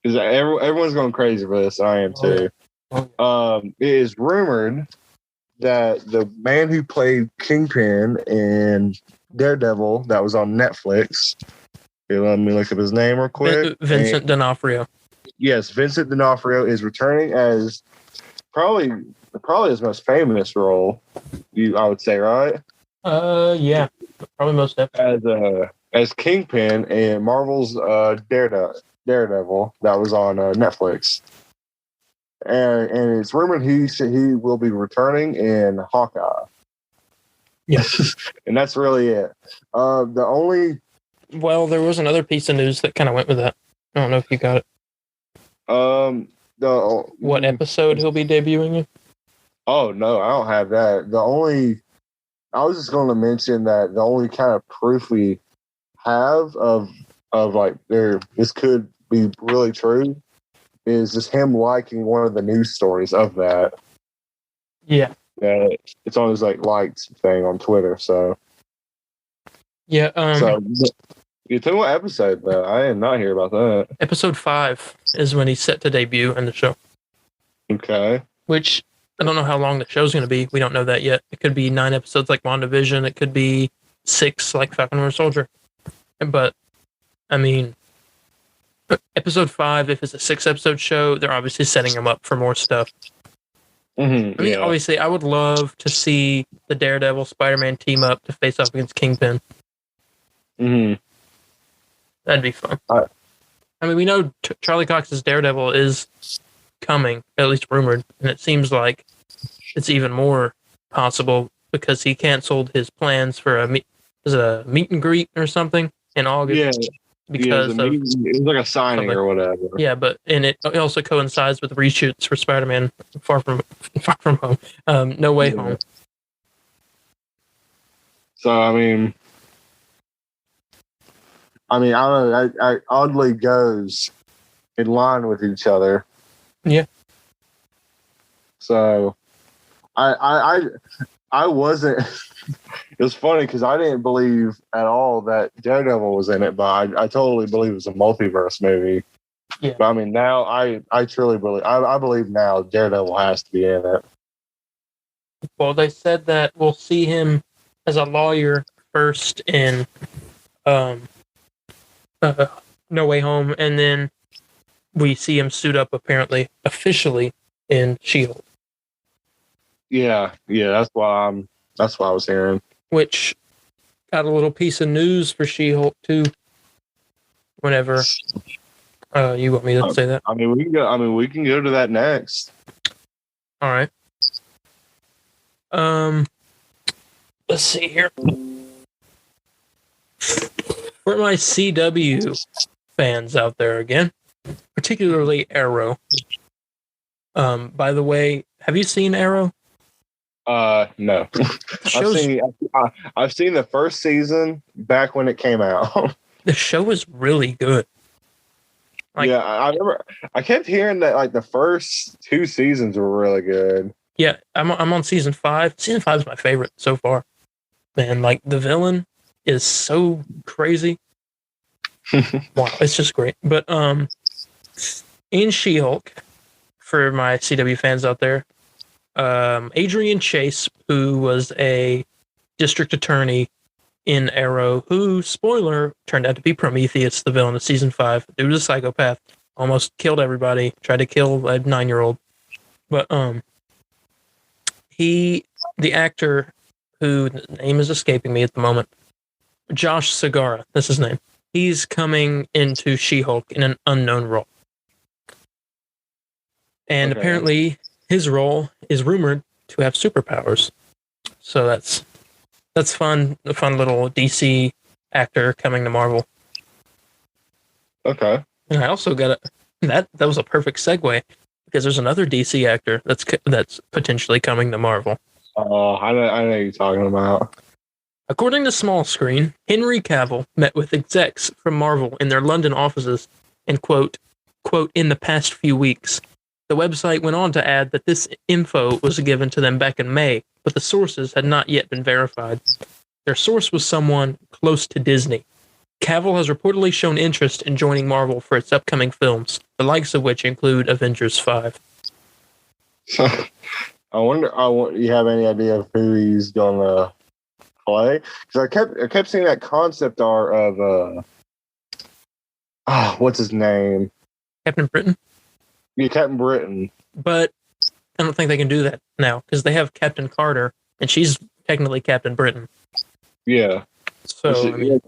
because everyone's going crazy for this. I am too. It is rumored that the man who played Kingpin in Daredevil that was on Netflix. Here, let me look up his name real quick. Vincent D'Onofrio. Yes, Vincent D'Onofrio is returning as probably his most famous role. I would say, right? Yeah, probably most definitely. As Kingpin in Marvel's Daredevil that was on Netflix, and it's rumored he will be returning in Hawkeye. Yes, and that's really it. There was another piece of news that kind of went with that. I don't know if you got it. What episode he'll be debuting in? Oh no, I don't have that. I was just going to mention that the only kind of proof we have of like this could be really true is just him liking one of the news stories of that. Yeah. It's on his liked thing on Twitter. So yeah. So you tell me what episode though? I did not hear about that. Episode 5 is when he's set to debut in the show. Okay. Which I don't know how long the show's going to be. We don't know that yet. It could be 9 episodes like WandaVision. It could be 6 like Falcon and Winter Soldier. But, I mean, episode 5, if it's a 6-episode show, they're obviously setting him up for more stuff. Obviously, I would love to see the Daredevil Spider-Man team up to face off against Kingpin. That'd be fun. We know Charlie Cox's Daredevil is coming, at least rumored, and it seems like it's even more possible because he canceled his plans for a meet and greet or something in August. Yeah, because it was like a signing or whatever. Yeah, but it also coincides with reshoots for Spider-Man Far From Home, No Way Home. So I don't know. I oddly goes in line with each other. Yeah. So, I I wasn't. It was funny because I didn't believe at all that Daredevil was in it, but I totally believe it was a multiverse movie. Yeah. But I mean, now I truly believe. I believe now Daredevil has to be in it. Well, they said that we'll see him as a lawyer first in No Way Home, and then we see him suit up apparently officially in She-Hulk. Yeah, that's why I was hearing. Which got a little piece of news for She-Hulk too. Whenever you want me to say that? I mean, we can go to that next. All right. Let's see here. For my CW fans out there again, particularly Arrow. By the way, have you seen Arrow? No. I've seen the first season back when it came out. The show is really good. Yeah, I remember. I kept hearing that like the first 2 seasons were really good. Yeah, I'm on season 5. Season 5 is my favorite so far. Man, like the villain is so crazy. Wow, it's just great. But in She-Hulk, for my CW fans out there, Adrian Chase, who was a district attorney in Arrow, who, spoiler, turned out to be Prometheus, the villain of season 5. Dude was a psychopath, almost killed everybody, tried to kill a 9-year-old. But the actor, who the name is escaping me at the moment, Josh Segarra, that's his name. He's coming into She-Hulk in an unknown role. And apparently his role is rumored to have superpowers. So that's fun, a fun little DC actor coming to Marvel. Okay. And I also got that was a perfect segue because there's another DC actor that's potentially coming to Marvel. Oh, I know who you're talking about. According to Small Screen, Henry Cavill met with execs from Marvel in their London offices and quote, in the past few weeks. The website went on to add that this info was given to them back in May, but the sources had not yet been verified. Their source was someone close to Disney. Cavill has reportedly shown interest in joining Marvel for its upcoming films, the likes of which include Avengers 5. I wonder, you have any idea of who he's going to play? Because I kept seeing that concept art of, what's his name? Captain Britain? Yeah, Captain Britain. But I don't think they can do that now because they have Captain Carter, and she's technically Captain Britain. Yeah. So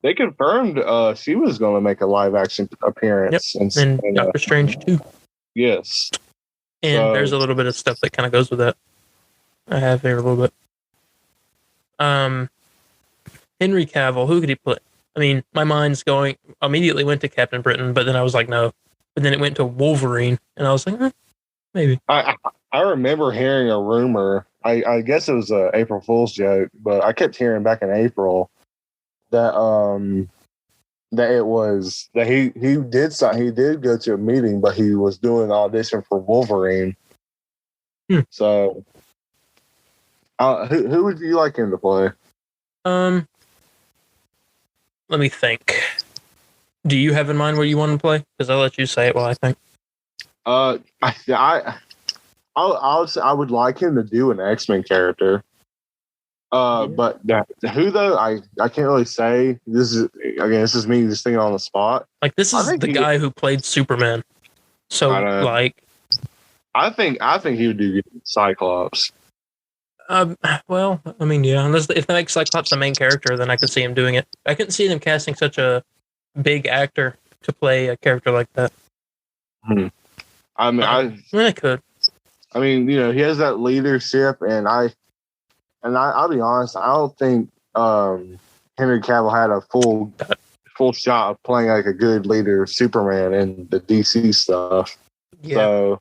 they confirmed she was going to make a live action appearance. Yep. And Doctor Strange too. Yes. And there's a little bit of stuff that kind of goes with that. I have here a little bit. Henry Cavill, who could he play? I mean, my mind's immediately went to Captain Britain, but then I was like, no. But then it went to Wolverine, and I was like, maybe. I remember hearing a rumor. I guess it was an April Fool's joke, but I kept hearing back in April that it was that he did go to a meeting, but he was doing an audition for Wolverine. So, who would you like him to play? Let me think. Do you have in mind what you want to play? Because I'll let you say it while I think. I would like him to do an X-Men character. But who though? I can't really say. This is me just thinking on the spot. Like this is the guy who played Superman. So I think he would do Cyclops. Well, I mean, yeah. Unless if they make Cyclops the main character, then I could see him doing it. I couldn't see them casting such a big actor to play a character like that. I mean, I could. I mean, he has that leadership, and I'll be honest, I don't think Henry Cavill had a full shot of playing like a good leader of Superman in the DC stuff. Yeah.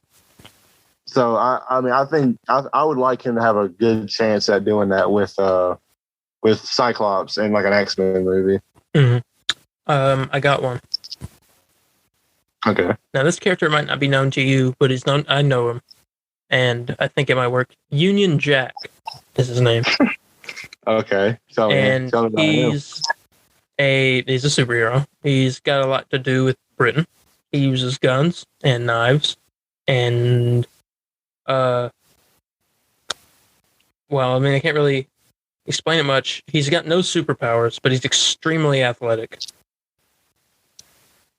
So I mean, I think I would like him to have a good chance at doing that with Cyclops in like an X-Men movie. Mm-hmm. I got one. Okay. Now this character might not be known to you, but he's known. I know him, and I think it might work. Union Jack. is his name. Okay. Tell me about him. He's a superhero. He's got a lot to do with Britain. He uses guns and knives and well, I mean, I can't really explain it much. He's got no superpowers, but he's extremely athletic.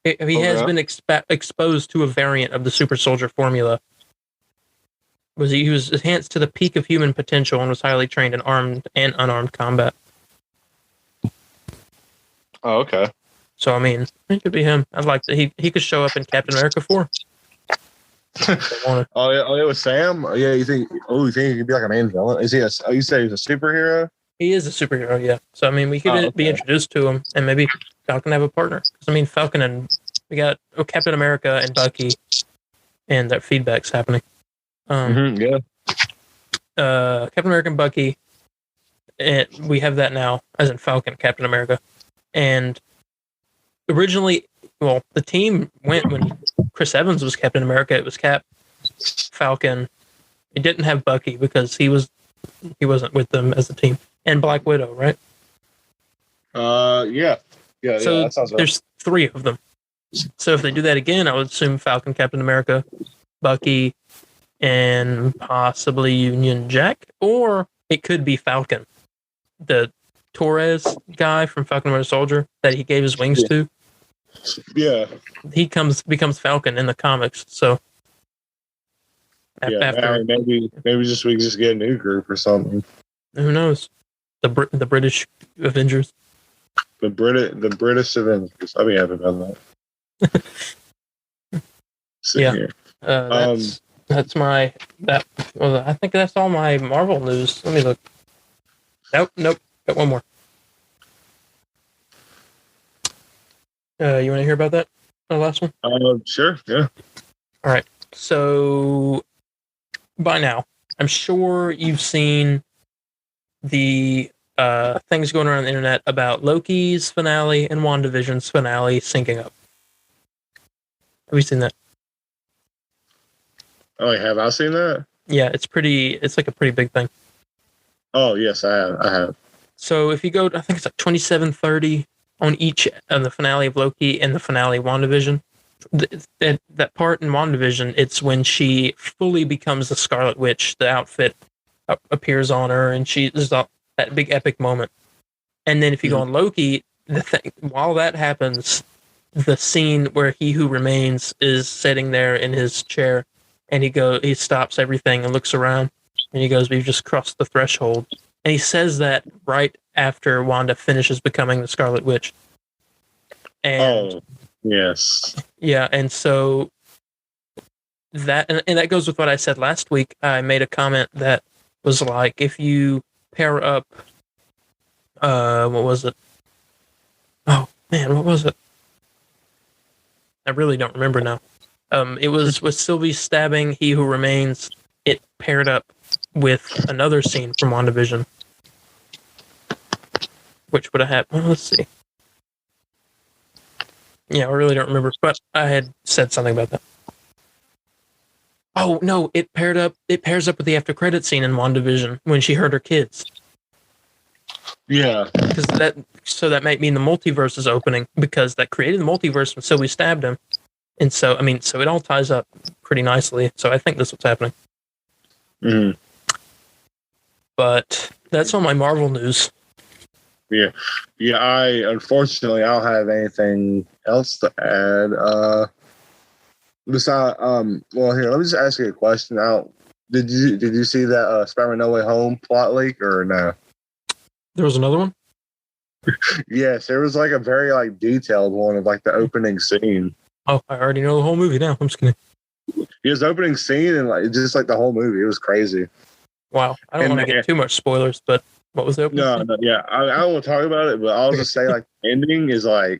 He has been exposed to a variant of the super soldier formula. He was enhanced to the peak of human potential and was highly trained in armed and unarmed combat. Oh, okay. So, I mean, it could be him. I'd like to. He could show up in Captain America 4. It was Sam. Yeah, you think he could be like a main villain? Is he you say he's a superhero? He is a superhero, yeah. So I mean, we could be introduced to him, and maybe Falcon have a partner. Because I mean, Falcon and we got Captain America and Bucky, and that feedback's happening. Yeah. Captain America and Bucky, and we have that now, as in Falcon, Captain America, and originally, well, the team went when Chris Evans was Captain America. It was Cap, Falcon. It didn't have Bucky because he wasn't with them as a team, and Black Widow, right? Yeah. So that sounds right. There's 3 of them. So if they do that again, I would assume Falcon, Captain America, Bucky, and possibly Union Jack, or it could be Falcon, the Torres guy from Falcon and Winter Soldier that he gave his wings to. Yeah, he becomes Falcon in the comics. So after maybe we just get a new group or something. Who knows? The British Avengers. The British Avengers. I'd be happy about that. Here. That's my I think that's all my Marvel news. Let me look. Nope. Got one more. You want to hear about that? The last one? Sure. Yeah. All right. So by now, I'm sure you've seen the things going around the internet about Loki's finale and WandaVision's finale syncing up. Have you seen that? Oh, have I seen that? Yeah, it's like a pretty big thing. Oh, yes, I have. So if you go, I think it's like 27:30 on the finale of Loki and the finale of WandaVision. That part in WandaVision, it's when she fully becomes the Scarlet Witch. The outfit appears on her, and there's that big epic moment. And then if you go on Loki, while that happens, the scene where He Who Remains is sitting there in his chair, and he stops everything and looks around, and he goes, "We've just crossed the threshold." And he says that right after Wanda finishes becoming the Scarlet Witch. And yes. Yeah, and so that goes with what I said last week. I made a comment that was like, if you pair up what was it? Oh man, what was it? I really don't remember now. It was with Sylvie stabbing He Who Remains. It paired up with another scene from WandaVision, which would have happened. Let's see. Yeah, I really don't remember, but I had said something about that. Oh no, it pairs up with the after credit scene in WandaVision when she hurt her kids. Yeah, because that might mean the multiverse is opening, because that created the multiverse when Sylvie stabbed him, and so it all ties up pretty nicely. So I think that's what's happening. Mm-hmm. But that's all my Marvel news. Yeah. Unfortunately, I don't have anything else to add. Besides, well, here, let me just ask you a question. Did you see that Spider-Man No Way Home plot leak or no? There was another one? Yes, there was like a very detailed one of the opening scene. Oh, I already know the whole movie now. I'm just kidding. His opening scene and just the whole movie. It was crazy. Wow. I don't want to get too much spoilers, but what was the opening scene? No, yeah. I don't want to talk about it, but I'll just say the ending is I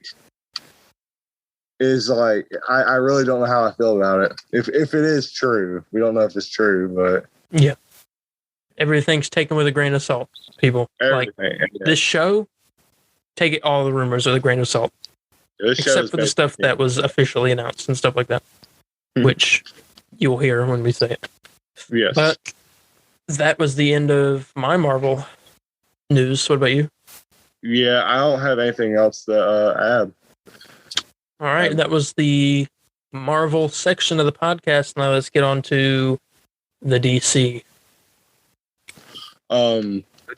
really don't know how I feel about it. If it is true. We don't know if it's true, but yeah. Everything's taken with a grain of salt, people. This show, take it all the rumors with a grain of salt. Except for the stuff that was officially announced and stuff like that, which you'll hear when we say it. Yes. But that was the end of my Marvel news. What about you? Yeah, I don't have anything else to add. All right, that was the Marvel section of the podcast. Now let's get on to the DC.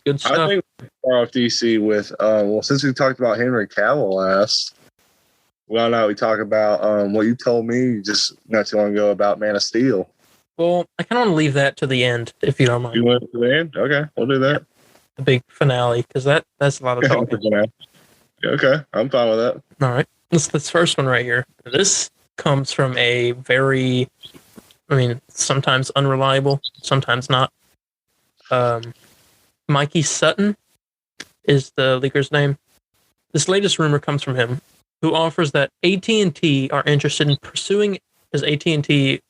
Good stuff. I think we start off DC with well, since we talked about Henry Cavill last, why not we talk about what you told me just not too long ago about Man of Steel. Well, I kind of want to leave that to the end, if you don't mind. You went to the end? Okay, we'll do that. The big finale, because that's a lot of talking. Okay, I'm fine with that. All right. This first one right here. This comes from a very, sometimes unreliable, sometimes not. Mikey Sutton is the leaker's name. This latest rumor comes from him, who offers that AT&T are interested in pursuing, because AT&T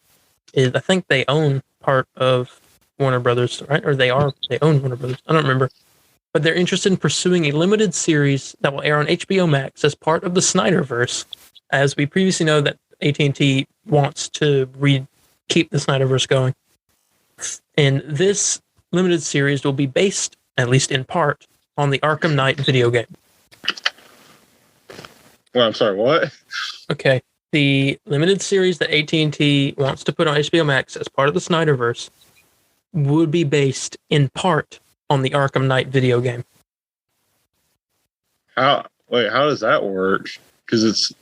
is, I think they own part of Warner Brothers, right? Or they own Warner Brothers. I don't remember. But they're interested in pursuing a limited series that will air on HBO Max as part of the Snyderverse. As we previously know that AT&T wants to keep the Snyderverse going. And this limited series will be based, at least in part, on the Arkham Knight video game. Well, I'm sorry, what? Okay. The limited series that AT&T wants to put on HBO Max as part of the Snyderverse would be based in part on the Arkham Knight video game. How does that work? Because it's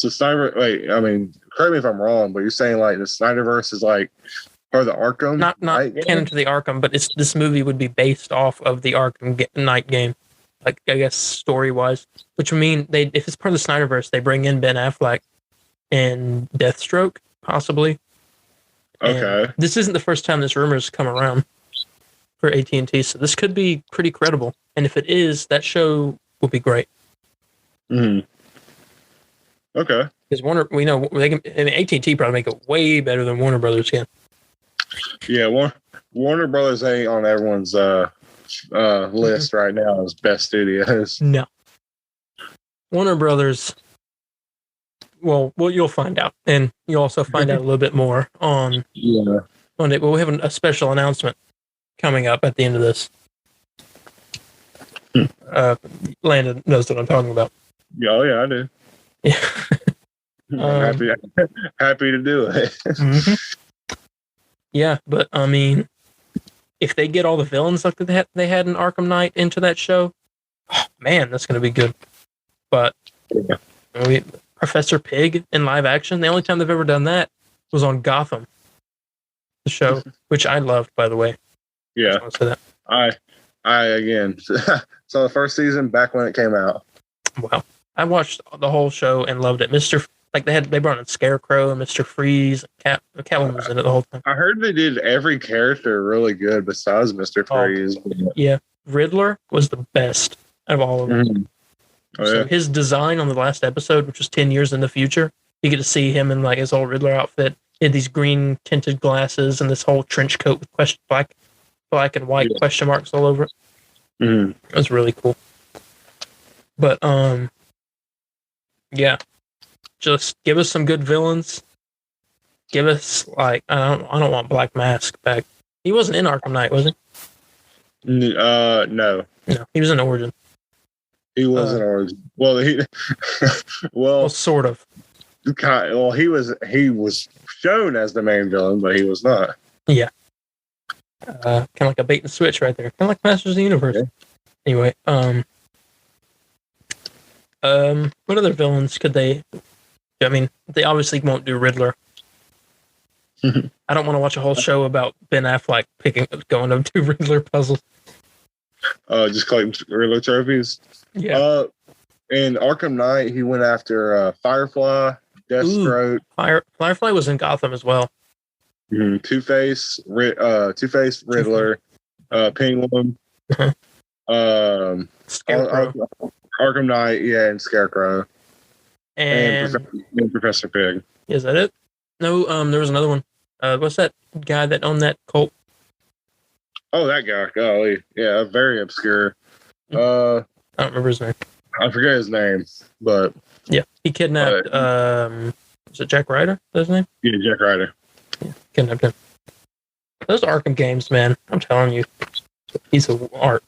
a Snyder. Correct me if I'm wrong, but you're saying like the Snyderverse is like part of the Arkham, not canon to the Arkham, but this movie would be based off of the Arkham Knight game, like I guess story wise. Which would mean if it's part of the Snyderverse, they bring in Ben Affleck and Deathstroke possibly. Okay. And this isn't the first time this rumor has come around for AT&T, so this could be pretty credible. And if it is, that show will be great. Hmm. Okay. Because we know they can. AT&T probably make it way better than Warner Brothers can. Yeah, Warner Brothers ain't on everyone's list right now as best studios. No. Warner Brothers. Well, you'll find out, and you'll also find out a little bit more on. Yeah. On it, but we have a special announcement coming up at the end of this. Landon knows what I'm talking about. Yeah, I do. Yeah. I'm happy to do it. Mm-hmm. Yeah, but if they get all the villains like they had in Arkham Knight into that show, man, that's going to be good. But Professor Pig in live action, the only time they've ever done that was on Gotham, the show, which I loved, by the way. Yeah, I say that. I again saw the first season back when it came out. Wow, I watched the whole show and loved it. They brought in Scarecrow and Mr. Freeze. Catwoman was in it the whole time. I heard they did every character really good besides Mr. Freeze. Yeah, Riddler was the best of all of them. Mm-hmm. Oh, So yeah. his design on the last episode, which was 10 years in the future, you get to see him in like his old Riddler outfit. He had these green tinted glasses and this whole trench coat with black and white question marks all over it. Mm-hmm. It was really cool. But yeah, just give us some good villains. Give us I don't want Black Mask back. He wasn't in Arkham Knight, was he? No, he was in Origin. he wasn't Origin. Well, Sort of. Well, he was shown as the main villain, but he was not. Yeah. Kind of like a bait and switch right there. Kind of like Masters of the Universe. Yeah. Anyway, what other villains could they? They obviously won't do Riddler. I don't want to watch a whole show about Ben Affleck going to do Riddler puzzles. Just collecting Riddler trophies. Yeah. In Arkham Knight, he went after Firefly, Deathstroke. Firefly was in Gotham as well. Two-Face, Riddler, Penguin, Scarecrow, Arkham Knight, and Scarecrow, and Professor Pig. Is that it? No, there was another one. What's that guy that owned that cult? Oh, that guy. Golly, yeah, very obscure. I don't remember his name. I forget his name, but yeah, he kidnapped. Was it Jack Ryder? That's his name? Yeah, Jack Ryder. Yeah, kidnapped him. Those Arkham games, man, I'm telling you, it's a piece of art.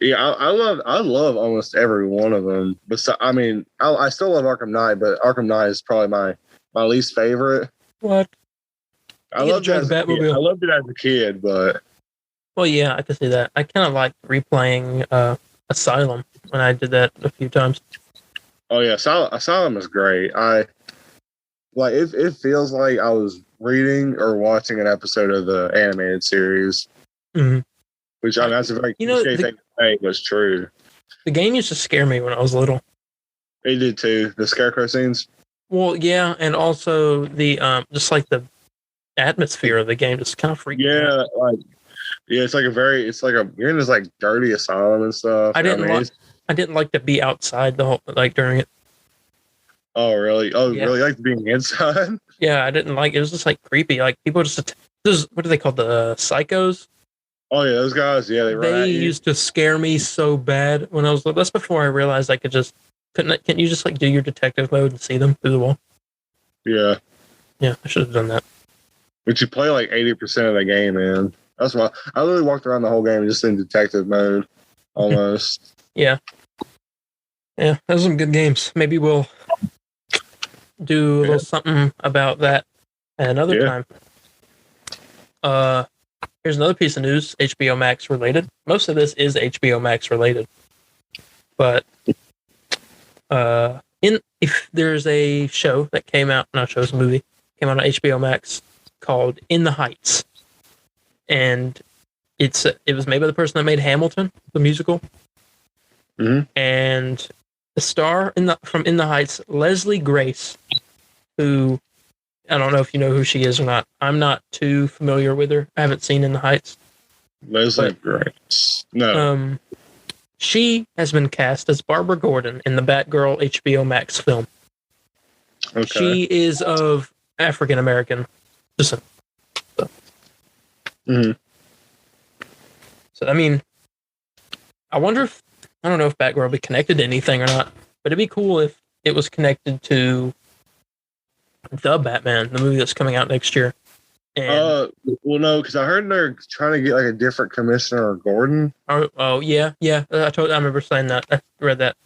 Yeah, I love almost every one of them. But I mean, I still love Arkham Knight, but Arkham Knight is probably my least favorite. What? I loved it as a kid. I loved it as a kid, but well, yeah, I can see that. I kind of like replaying Asylum when I did that a few times. Oh yeah, Asylum is great. It feels like I was reading or watching an episode of the animated series. Mm-hmm. Which I mean, that's a very cliche thing to say, but it's true. The game used to scare me when I was little. It did too. The scarecrow scenes. Well, yeah, and also the just like the atmosphere of the game just kind of freaked me out. It's like you're in this like dirty asylum and stuff. I didn't like to be outside the whole during it. Oh really? Oh yeah. Really? Like being inside? Yeah, I didn't like it. It was just like creepy. Like people just what do they call the psychos? Oh yeah, those guys. Yeah, they used to scare me so bad when I was little. That's before I realized I could just can't you just like do your detective mode and see them through the wall? Yeah. Yeah, I should have done that. But you play like 80% of the game, man. That's why I literally walked around the whole game just in detective mode, almost. Yeah. Yeah, those are some good games. Maybe we'll do a little something about that another time. Here's another piece of news, HBO Max related. Most of this is HBO Max related. But if there's a show that came out, not a show, it's a movie, came out on HBO Max called In the Heights. And it was made by the person that made Hamilton, the musical. Mm-hmm. And the star from In the Heights, Leslie Grace, who I don't know if you know who she is or not. I'm not too familiar with her. I haven't seen In the Heights. Leslie Grace. No. She has been cast as Barbara Gordon in the Batgirl HBO Max film. Okay. She is of African American descent. Mm-hmm. So I mean, I don't know if Batgirl will be connected to anything or not, but it'd be cool if it was connected to the Batman, the movie that's coming out next year. Well, no, because I heard they're trying to get like a different Commissioner Gordon. Oh yeah. I remember saying that. I read that.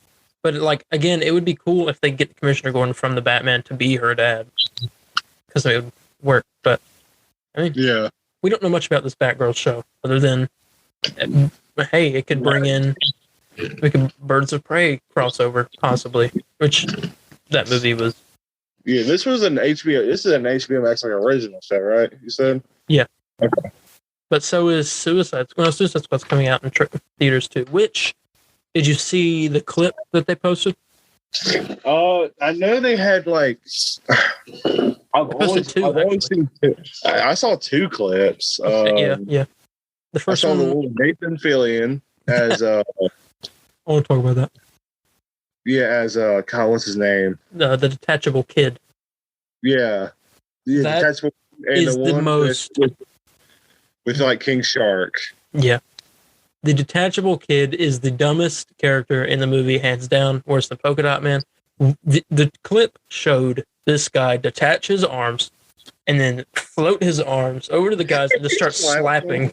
But like again, it would be cool if they get Commissioner Gordon from the Batman to be her dad, because it would work. But I mean, yeah, we don't know much about this Batgirl show other than, hey, it could bring in Birds of Prey crossover possibly, which that movie was. Yeah, this is an HBO Max like original show, right? You said? Yeah. Okay. But so is Suicide Squad. Suicide Squad's coming out in theaters too. Which, did you see the clip that they posted? I know they had like. I've only seen two. I saw two clips. Yeah. The first one. Nathan Fillion as. I want to talk about that. Yeah, as God, what's his name? The detachable kid. Yeah, the detachable and is the most with like King Shark. Yeah, the detachable kid is the dumbest character in the movie, hands down, worse than Polka Dot Man. The clip showed this guy detach his arms and then float his arms over to the guys and just start slapping.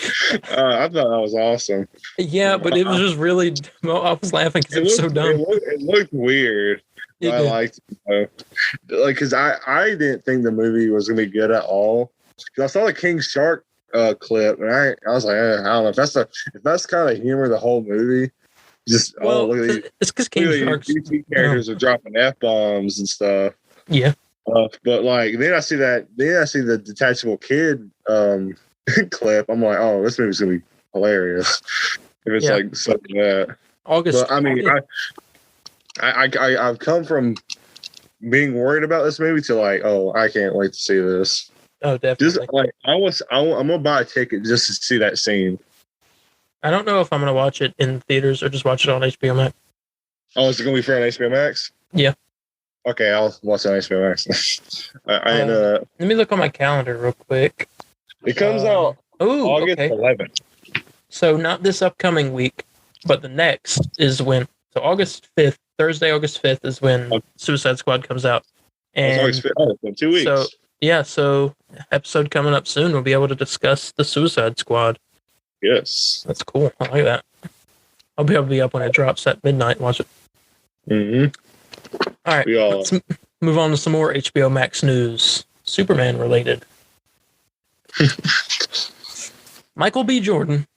I thought that was awesome. Yeah, but it was just really. I was laughing because it was so dumb. It looked weird. I liked it, because I didn't think the movie was gonna be good at all. Because I saw the King Shark clip, and I was like, I don't know if that's kind of humor the whole movie. Just look at these. It's because King Shark's characters are dropping F-bombs and stuff. Yeah. But like then I see the detachable kid clip. I'm like, oh, this movie's gonna be hilarious if it's like something like that. August. But I mean, I've come from being worried about this movie to like, oh, I can't wait to see this. Oh, definitely. Just like I'm gonna buy a ticket just to see that scene. I don't know if I'm gonna watch it in theaters or just watch it on HBO Max. Oh, is it gonna be for on HBO Max? Yeah. Okay, I'll watch it on HBO Max. Let me look on my calendar real quick. It comes out August 11th. So not this upcoming week, but the next is when. So August 5th, Thursday, August 5th is when Suicide Squad comes out. And August 5th. Oh, in 2 weeks. yeah, so episode coming up soon, we'll be able to discuss the Suicide Squad. Yes. That's cool. I like that. I'll be able to be up when it drops at midnight and watch it. Mm-hmm. All right, let's move on to some more HBO Max news. Superman related. Michael B. Jordan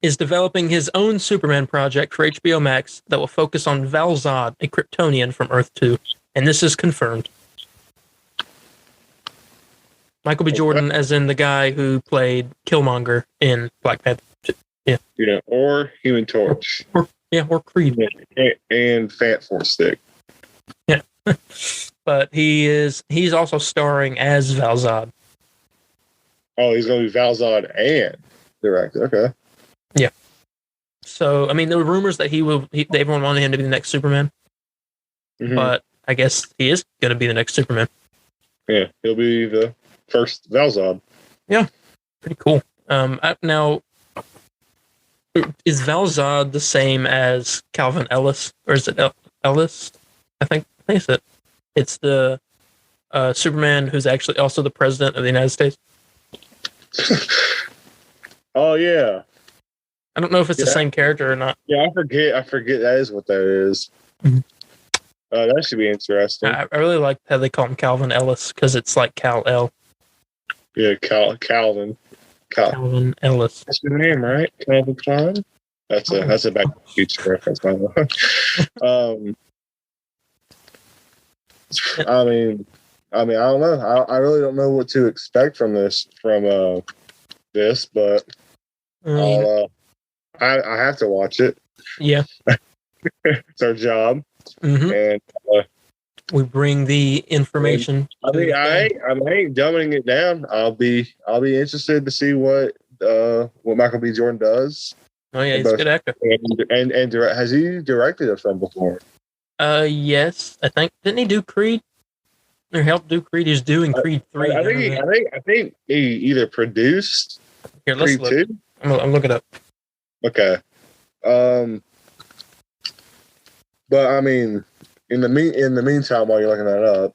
is developing his own Superman project for HBO Max that will focus on Val-Zod, a Kryptonian from Earth-2. And this is confirmed. Michael B. Jordan, as in the guy who played Killmonger in Black Panther. Yeah, or Human Torch. Or Creed. Yeah, and Fat Force Stick. Yeah. But he's also starring as Val-Zod. Oh, he's going to be Val-Zod and director. Okay. Yeah. So, I mean, there were rumors that everyone wanted him to be the next Superman. Mm-hmm. But I guess he is going to be the next Superman. Yeah, he'll be the first Val-Zod. Yeah. Pretty cool. Now, is Val-Zod the same as Calvin Ellis? Or is it Ellis? I think it's it. It's the Superman who's actually also the president of the United States. Oh, yeah. I don't know if it's the same character or not. Yeah, I forget that is what that is. Mm-hmm. That should be interesting. I really like how they call him Calvin Ellis because it's like Kal-El. Yeah, Calvin Ellis. That's your name, right? Calvin Klein? That's a Back to the Future reference, by the way. I mean, I don't know. I really don't know what to expect from this, but I have to watch it. Yeah. It's our job. Mm-hmm. And we bring the information. I ain't dumbing it down. I'll be interested to see what Michael B. Jordan does. Oh yeah, he's a good actor. And has he directed a film before? Yes, I think. Didn't he do Creed? Or help do Creed? He's doing Creed 3. I think he either produced Creed 2. I'm looking up. Okay. But I mean, in the meantime, while you're looking that up,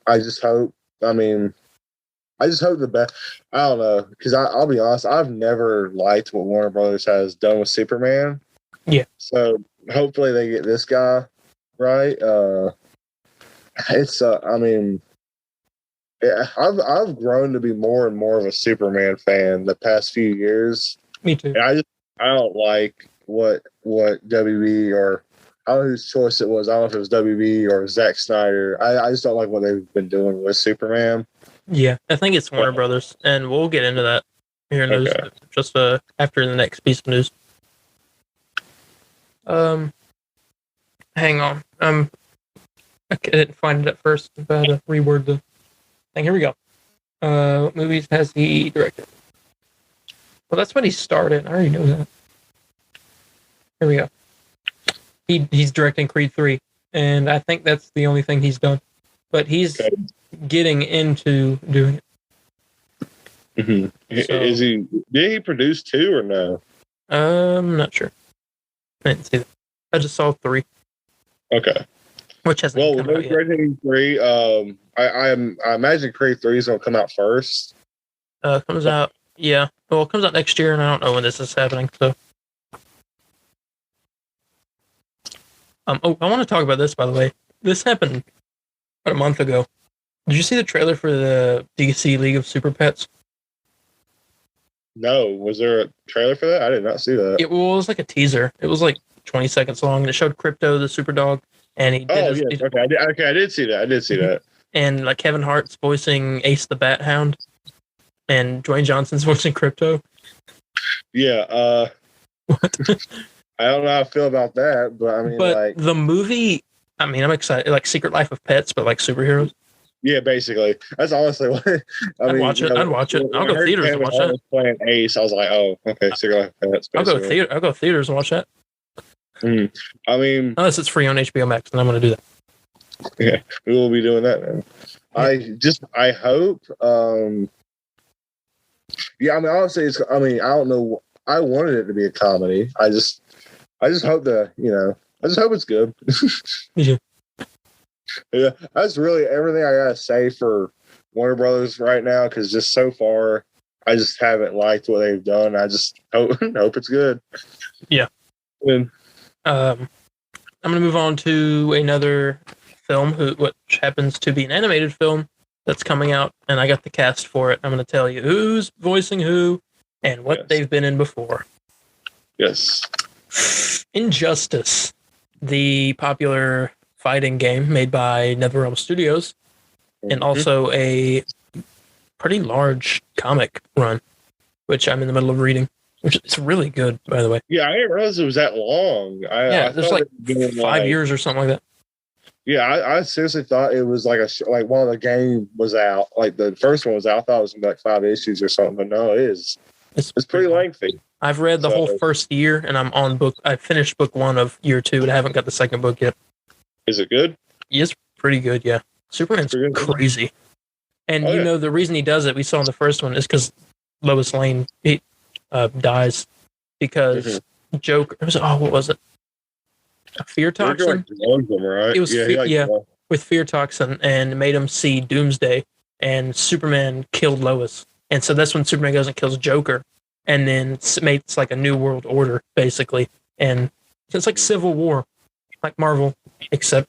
I just hope. I just hope the best. I don't know, because I'll be honest, I've never liked what Warner Brothers has done with Superman. Yeah. So hopefully they get this guy right. I've grown to be more and more of a Superman fan the past few years. Me too. And I don't like what WB, or I don't know whose choice it was. I don't know if it was WB or Zack Snyder. I just don't like what they've been doing with Superman. Yeah, I think it's Warner Brothers, and we'll get into that here in news just after the next piece of news. Hang on. I didn't find it at first. I had to reword the thing. Here we go. What movies has he directed? Well, that's what he started. I already know that. Here we go. He's directing Creed 3, and I think that's the only thing he's done. But he's getting into doing it. Mm-hmm. So, did he produce 2 or no? I'm not sure. I didn't see that. I just saw 3. Okay. Which hasn't come out yet. 3, I imagine Creed 3 is going to come out first. Comes out, yeah. Well, it comes out next year, and I don't know when this is happening, so. I want to talk about this, by the way. This happened about a month ago. Did you see the trailer for the DC League of Super Pets? No. Was there a trailer for that? I did not see that. It was like a teaser. It was like 20 seconds long, and it showed Crypto, the super dog, and he did I did see that. And like Kevin Hart's voicing Ace the Bat Hound, and Dwayne Johnson's voicing Crypto. Yeah. What? I don't know how I feel about that, but I mean, like the movie. I mean, I'm excited. Like Secret Life of Pets, but like superheroes. Yeah, basically. That's honestly what I'd watch it. I'll go to theaters and watch that. Playing Ace, I was like, oh, okay, Secret Life of Pets. I'll go to theaters and watch that. I mean, unless it's free on HBO Max, then I'm going to do that. Yeah, we will be doing that then. Yeah. I hope. Yeah, I mean, honestly, I don't know. I wanted it to be a comedy. I just hope that, I just hope it's good. Me too. Yeah, that's really everything I gotta say for Warner Brothers right now. Because just so far, I just haven't liked what they've done. I just hope it's good. Yeah. And, I'm going to move on to another film, which happens to be an animated film that's coming out, and I got the cast for it. I'm going to tell you who's voicing who and what they've been in before. Yes. Injustice, the popular fighting game made by NetherRealm Studios, and also a pretty large comic run, which I'm in the middle of reading, which is really good, by the way. Yeah, I didn't realize it was that long. I there's thought like 5 years or something like that. Yeah, I seriously thought it was like like one of the game was out, like the first one was out. I thought it was gonna be like 5 issues or something, but no, it is. It's pretty lengthy. I've read the whole first year, and I'm on I finished book 1 of year 2, and I haven't got the second book yet. Is it good? It's pretty good, yeah. Superman's crazy. And know, the reason he does it, we saw in the first one, is because Lois Lane dies because Joker. What was it? A fear toxin? Right? It was with fear toxin, and made him see Doomsday, and Superman killed Lois. And so that's when Superman goes and kills Joker, and then it's like a new world order, basically. And it's like Civil War, like Marvel, except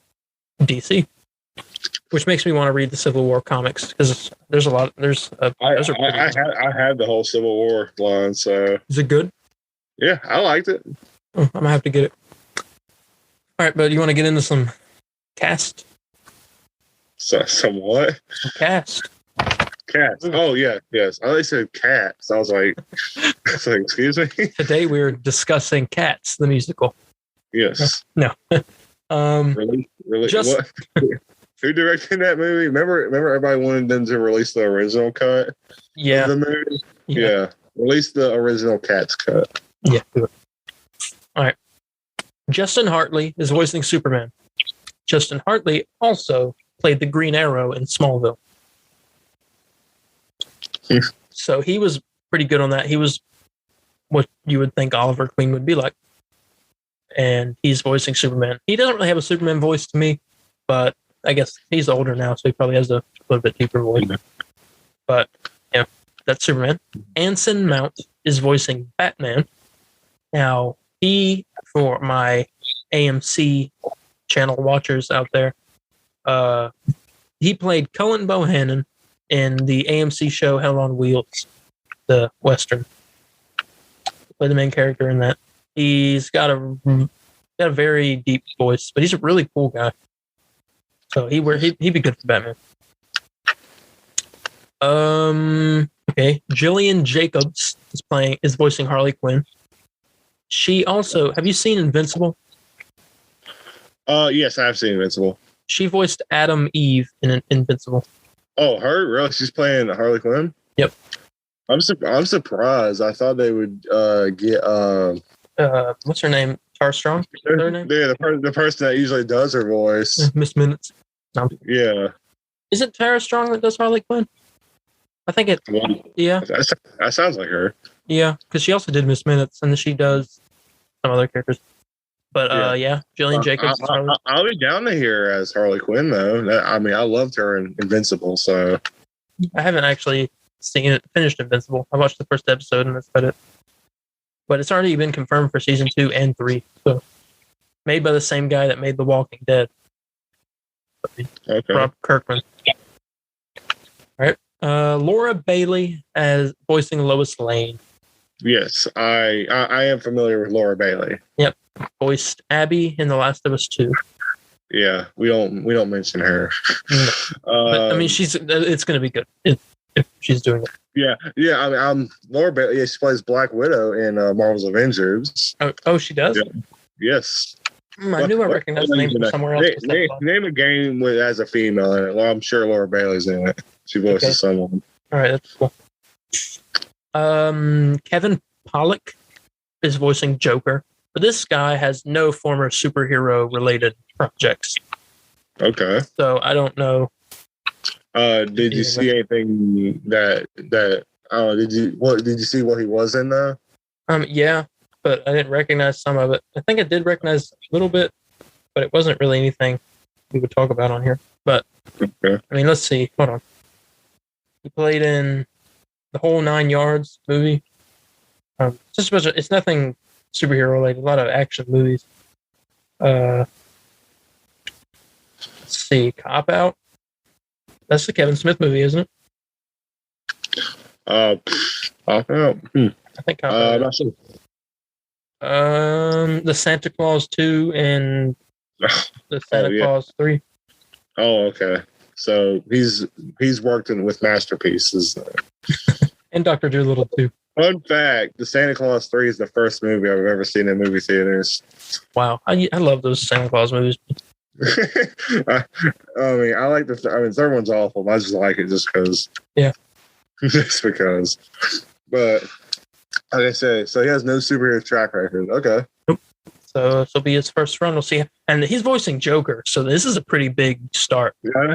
DC. Which makes me want to read the Civil War comics, because there's a lot. I had the whole Civil War line. So is it good? Yeah, I liked it. I'm gonna have to get it. All right, but you want to get into some cast? Some what? Some cast. Cats. Oh yeah, yes. I always said cats. I was like, excuse me. Today we're discussing Cats, the musical. Yes. No. Really? Just. What? Who directed that movie? Remember everybody wanted them to release the original cut of the movie? Yeah. Release the original Cats cut. Yeah. All right. Justin Hartley is voicing Superman. Justin Hartley also played the Green Arrow in Smallville. So he was pretty good on that. He was what you would think Oliver Queen would be like. And he's voicing Superman. He doesn't really have a Superman voice to me, but I guess he's older now, so he probably has a little bit deeper voice. But yeah, that's Superman. Anson Mount is voicing Batman. Now, for my AMC channel watchers out there, he played Cullen Bohannon in the AMC show Hell on Wheels, the Western. Played the main character in that. He's got a very deep voice, but he's a really cool guy. So he'd be good for Batman. Okay. Jillian Jacobs is voicing Harley Quinn. She also, have you seen Invincible? Yes, I've seen Invincible. She voiced Adam Eve in Invincible. Oh, her? Really? She's playing Harley Quinn? Yep. I'm surprised. I thought they would get what's her name? Tara Strong? Her name? Yeah, the person that usually does her voice. Miss Minutes. No. Yeah. Is it Tara Strong that does Harley Quinn? I think it. Yeah. That sounds like her. Yeah, because she also did Miss Minutes, and then she does some other characters. But Jillian Jacobs. I'll be down to hear as Harley Quinn though. I mean, I loved her in Invincible. So I haven't actually finished Invincible. I watched the first episode, and that's about it. But it's already been confirmed for season 2 and 3. So made by the same guy that made The Walking Dead. Okay. Rob Kirkman. All right. Laura Bailey as voicing Lois Lane. Yes, I am familiar with Laura Bailey. Yep. Voiced Abby in The Last of Us 2. Yeah, we don't mention her. No. But, I mean, it's going to be good if she's doing it. Yeah. I mean, I'm Laura Bailey. Yeah, she plays Black Widow in Marvel's Avengers. Oh, she does. Yeah. Yes. I knew I recognized the name from somewhere else. Name a game as a female in it. Well, I'm sure Laura Bailey's in it. She voices someone. All right, that's cool. Kevin Pollak is voicing Joker, but this guy has no former superhero related projects. Okay. So I don't know. Did you see anything that did you see what he was in though? Yeah, but I didn't recognize some of it. I think I did recognize a little bit, but it wasn't really anything we would talk about on here. But Okay. I mean, let's see. Hold on. He played in the whole 9 yards movie. Just a bunch of, it's nothing superhero related. A lot of action movies. Let's see. Cop Out. That's the Kevin Smith movie, isn't it? Cop Out. I think Cop Out. I'm not sure. The Santa Claus 2 and the Santa Claus 3. Oh, okay. So he's worked with masterpieces. And Dr. Dolittle too. Fun fact: the Santa Claus 3 is the first movie I've ever seen in movie theaters. Wow, I love those Santa Claus movies. I mean, I like the. I mean, third one's awful. I just like it just because. Yeah. Just because, but like I said, so he has no superhero track record. Okay. Nope. So this will be his first run. We'll see. And he's voicing Joker, so this is a pretty big start. Yeah,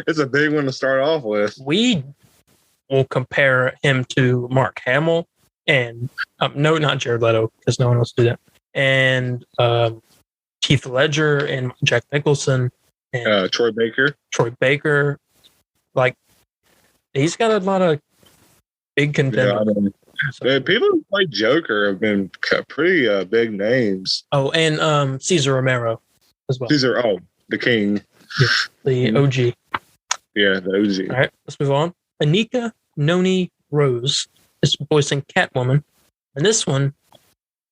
it's a big one to start off with. We will compare him to Mark Hamill and no, not Jared Leto, because no one else do that. And Heath Ledger and Jack Nicholson and Troy Baker. Like, he's got a lot of big contenders. Yeah, so, people who play Joker have been pretty big names. Oh, and Cesar Romero as well. The king. Yeah, the OG. Yeah, the OG. All right, let's move on. Anika Noni Rose is voicing Catwoman. And this one,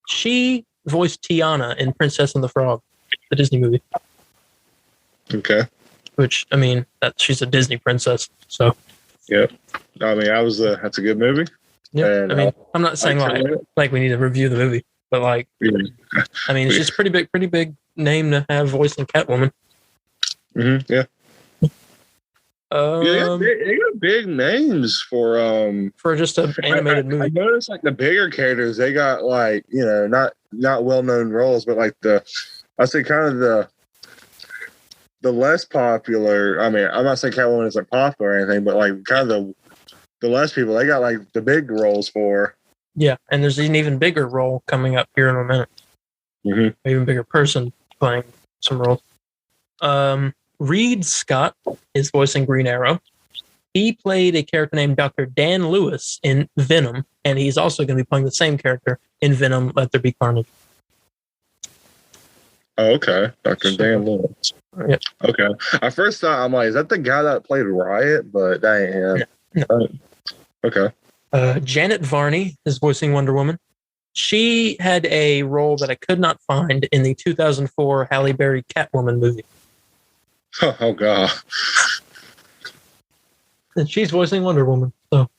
she voiced Tiana in Princess and the Frog, the Disney movie. Okay. Which, I mean, she's a Disney princess, so. Yeah. I mean, that's a good movie. Yeah. And, I mean, I'm not saying like we need to review the movie, but like, yeah. I mean, it's just pretty big name to have voicing Catwoman. Mm-hmm. Yeah. They got big names for just an animated movie. I noticed like the bigger characters, they got like, not well known roles, but like I say kind of the less popular. I mean, I'm not saying Catwoman isn't popular or anything, but like kind of the less people, they got like the big roles for. Yeah, and there's an even bigger role coming up here in a minute. Mm-hmm. Even bigger person playing some roles. Reed Scott is voicing Green Arrow. He played a character named Dr. Dan Lewis in Venom, and he's also going to be playing the same character in Venom, Let There Be Carnage. Oh, okay. Dr. Dan Lewis. Yeah. Okay. I first thought, I'm like, is that the guy that played Riot? But that ain't him. No. Okay. Janet Varney is voicing Wonder Woman. She had a role that I could not find in the 2004 Halle Berry Catwoman movie. Oh God! And she's voicing Wonder Woman. So,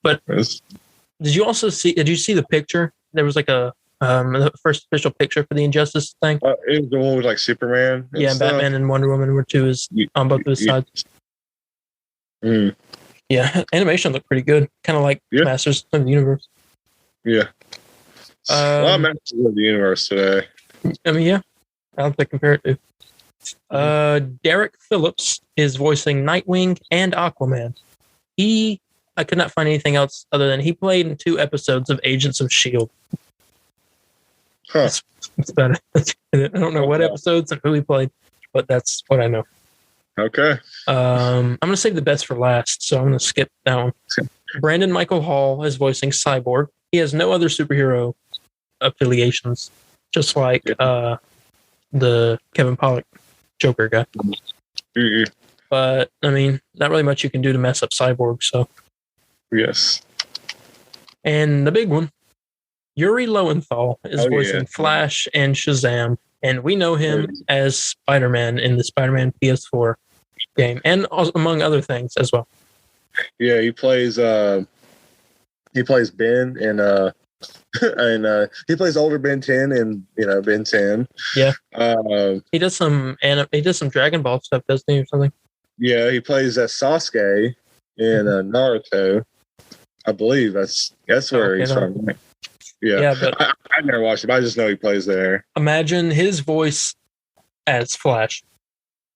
but did you see the picture? There was like the first official picture for the Injustice thing. It was the one with like Superman. Yeah, stuff. Batman and Wonder Woman were two on both of his sides. Mm. Yeah, animation looked pretty good. Kind of like Masters of the Universe. Yeah. A lot of Masters of the Universe today. I mean, yeah. I'll have to compare it to. Derek Phillips is voicing Nightwing and Aquaman. I could not find anything else other than he played in 2 episodes of Agents of S.H.I.E.L.D. Huh. That's about it. I don't know what episodes and who he played, but that's what I know. Okay. I'm going to save the best for last, so I'm going to skip that one. Brandon Michael Hall is voicing Cyborg. He has no other superhero affiliations, just like the Kevin Pollak Joker guy. Mm-hmm. But, I mean, not really much you can do to mess up Cyborg, so. Yes. And the big one, Yuri Lowenthal is voicing Flash and Shazam, and we know him as Spider-Man in the Spider-Man PS4 game, and among other things as well. Yeah, he plays Ben and and he plays older Ben 10 and Ben 10. Yeah. He does some Dragon Ball stuff, doesn't he, or something? Yeah, he plays Sasuke in Naruto. I believe that's where he's from. Yeah, but I never watched him. I just know he plays there. Imagine his voice as Flash.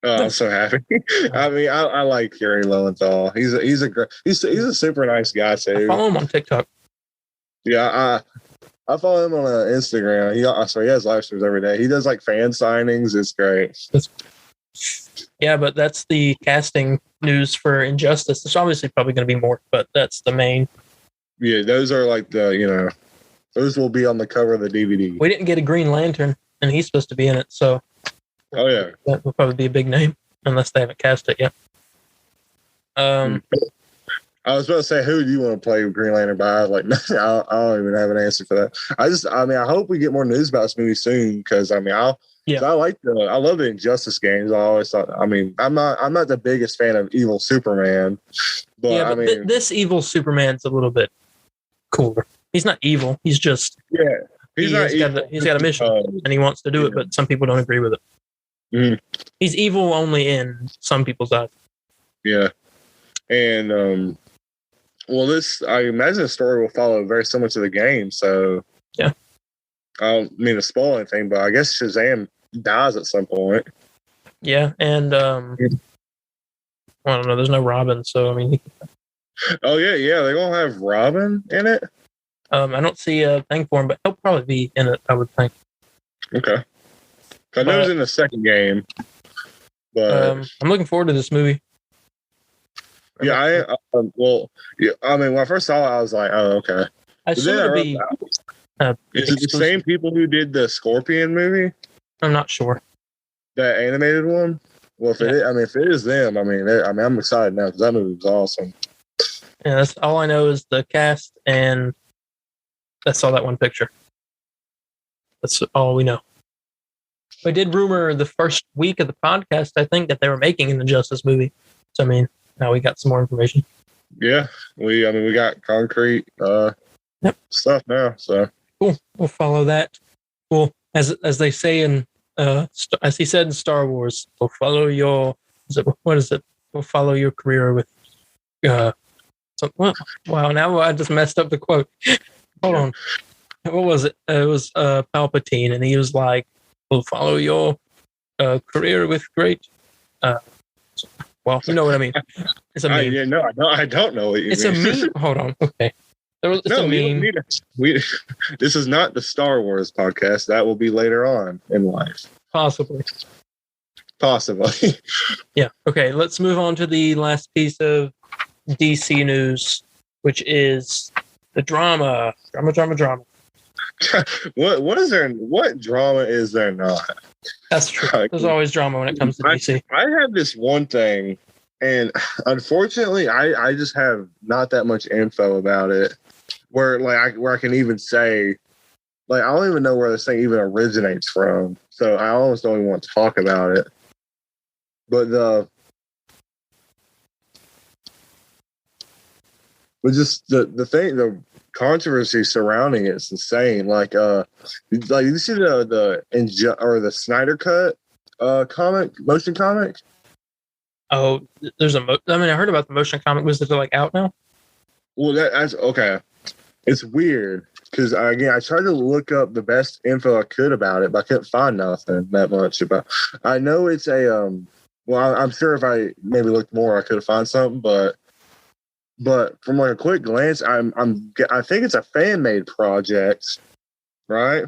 Oh, I'm so happy. I mean, I like Yuri Lowenthal. He's a super nice guy too. I follow him on TikTok. Yeah, I follow him on Instagram. He has live streams every day. He does like fan signings. It's great. Yeah, but that's the casting news for Injustice. There's obviously probably going to be more, but that's the main. Yeah, those are like those will be on the cover of the DVD. We didn't get a Green Lantern, and he's supposed to be in it, so. Oh yeah, that will probably be a big name unless they haven't cast it yet. I was about to say, who do you want to play Green Lantern by? I was like, no, I don't even have an answer for that. I hope we get more news about this movie soon because I love the Injustice games. I always thought, I'm not the biggest fan of evil Superman, but this evil Superman's a little bit cooler. He's not evil. He's just he's got a mission and he wants to do it, but some people don't agree with it. Mm-hmm. He's evil only in some people's eyes. Yeah, and I imagine the story will follow very similar to the game. So yeah, I don't mean to spoil anything, but I guess Shazam dies at some point. Yeah, and I don't know. There's no Robin, so oh yeah, they're gonna have Robin in it. I don't see a thing for him, but he'll probably be in it, I would think. Okay. I know it was in the second game, but I'm looking forward to this movie. Yeah, when I first saw it, I was like, "Oh, okay." I assume it'll be. Is it the same people who did the Scorpion movie? I'm not sure. That animated one. Well, if it is them, I'm excited now because that movie was awesome. Yeah, that's all I know is the cast, and I saw that one picture. That's all we know. I did rumor the first week of the podcast, I think, that they were making an Injustice movie. So, now we got some more information. Yeah, we got concrete stuff now. So cool. We'll follow that. Well, as they say in as he said in Star Wars, we'll follow your We'll follow your career with wow. Now I just messed up the quote. Hold on. What was it? It was Palpatine, and he was like, "We'll follow your career with great." Well, you know what I mean. It's a meme. I don't know what you mean. It's a meme. Hold on. Okay. It's a meme. This is not the Star Wars podcast. That will be later on in life. Possibly. Yeah. Okay. Let's move on to the last piece of DC news, which is the drama. What is there? What drama is there not? That's true. There's always drama when it comes to DC. I have this one thing, and unfortunately, I just have not that much info about it. Where I can even say, I don't even know where this thing even originates from. So I almost don't even want to talk about it. But the controversy surrounding it's insane. You see the Snyder Cut motion comic. Oh, there's I heard about the motion comic. Was it out now? Well, that's okay. It's weird because I tried to look up the best info I could about it, but I couldn't find nothing that much about. I know it's I'm sure if I maybe looked more, I could have found something, but from a quick glance, I think it's a fan made project, right?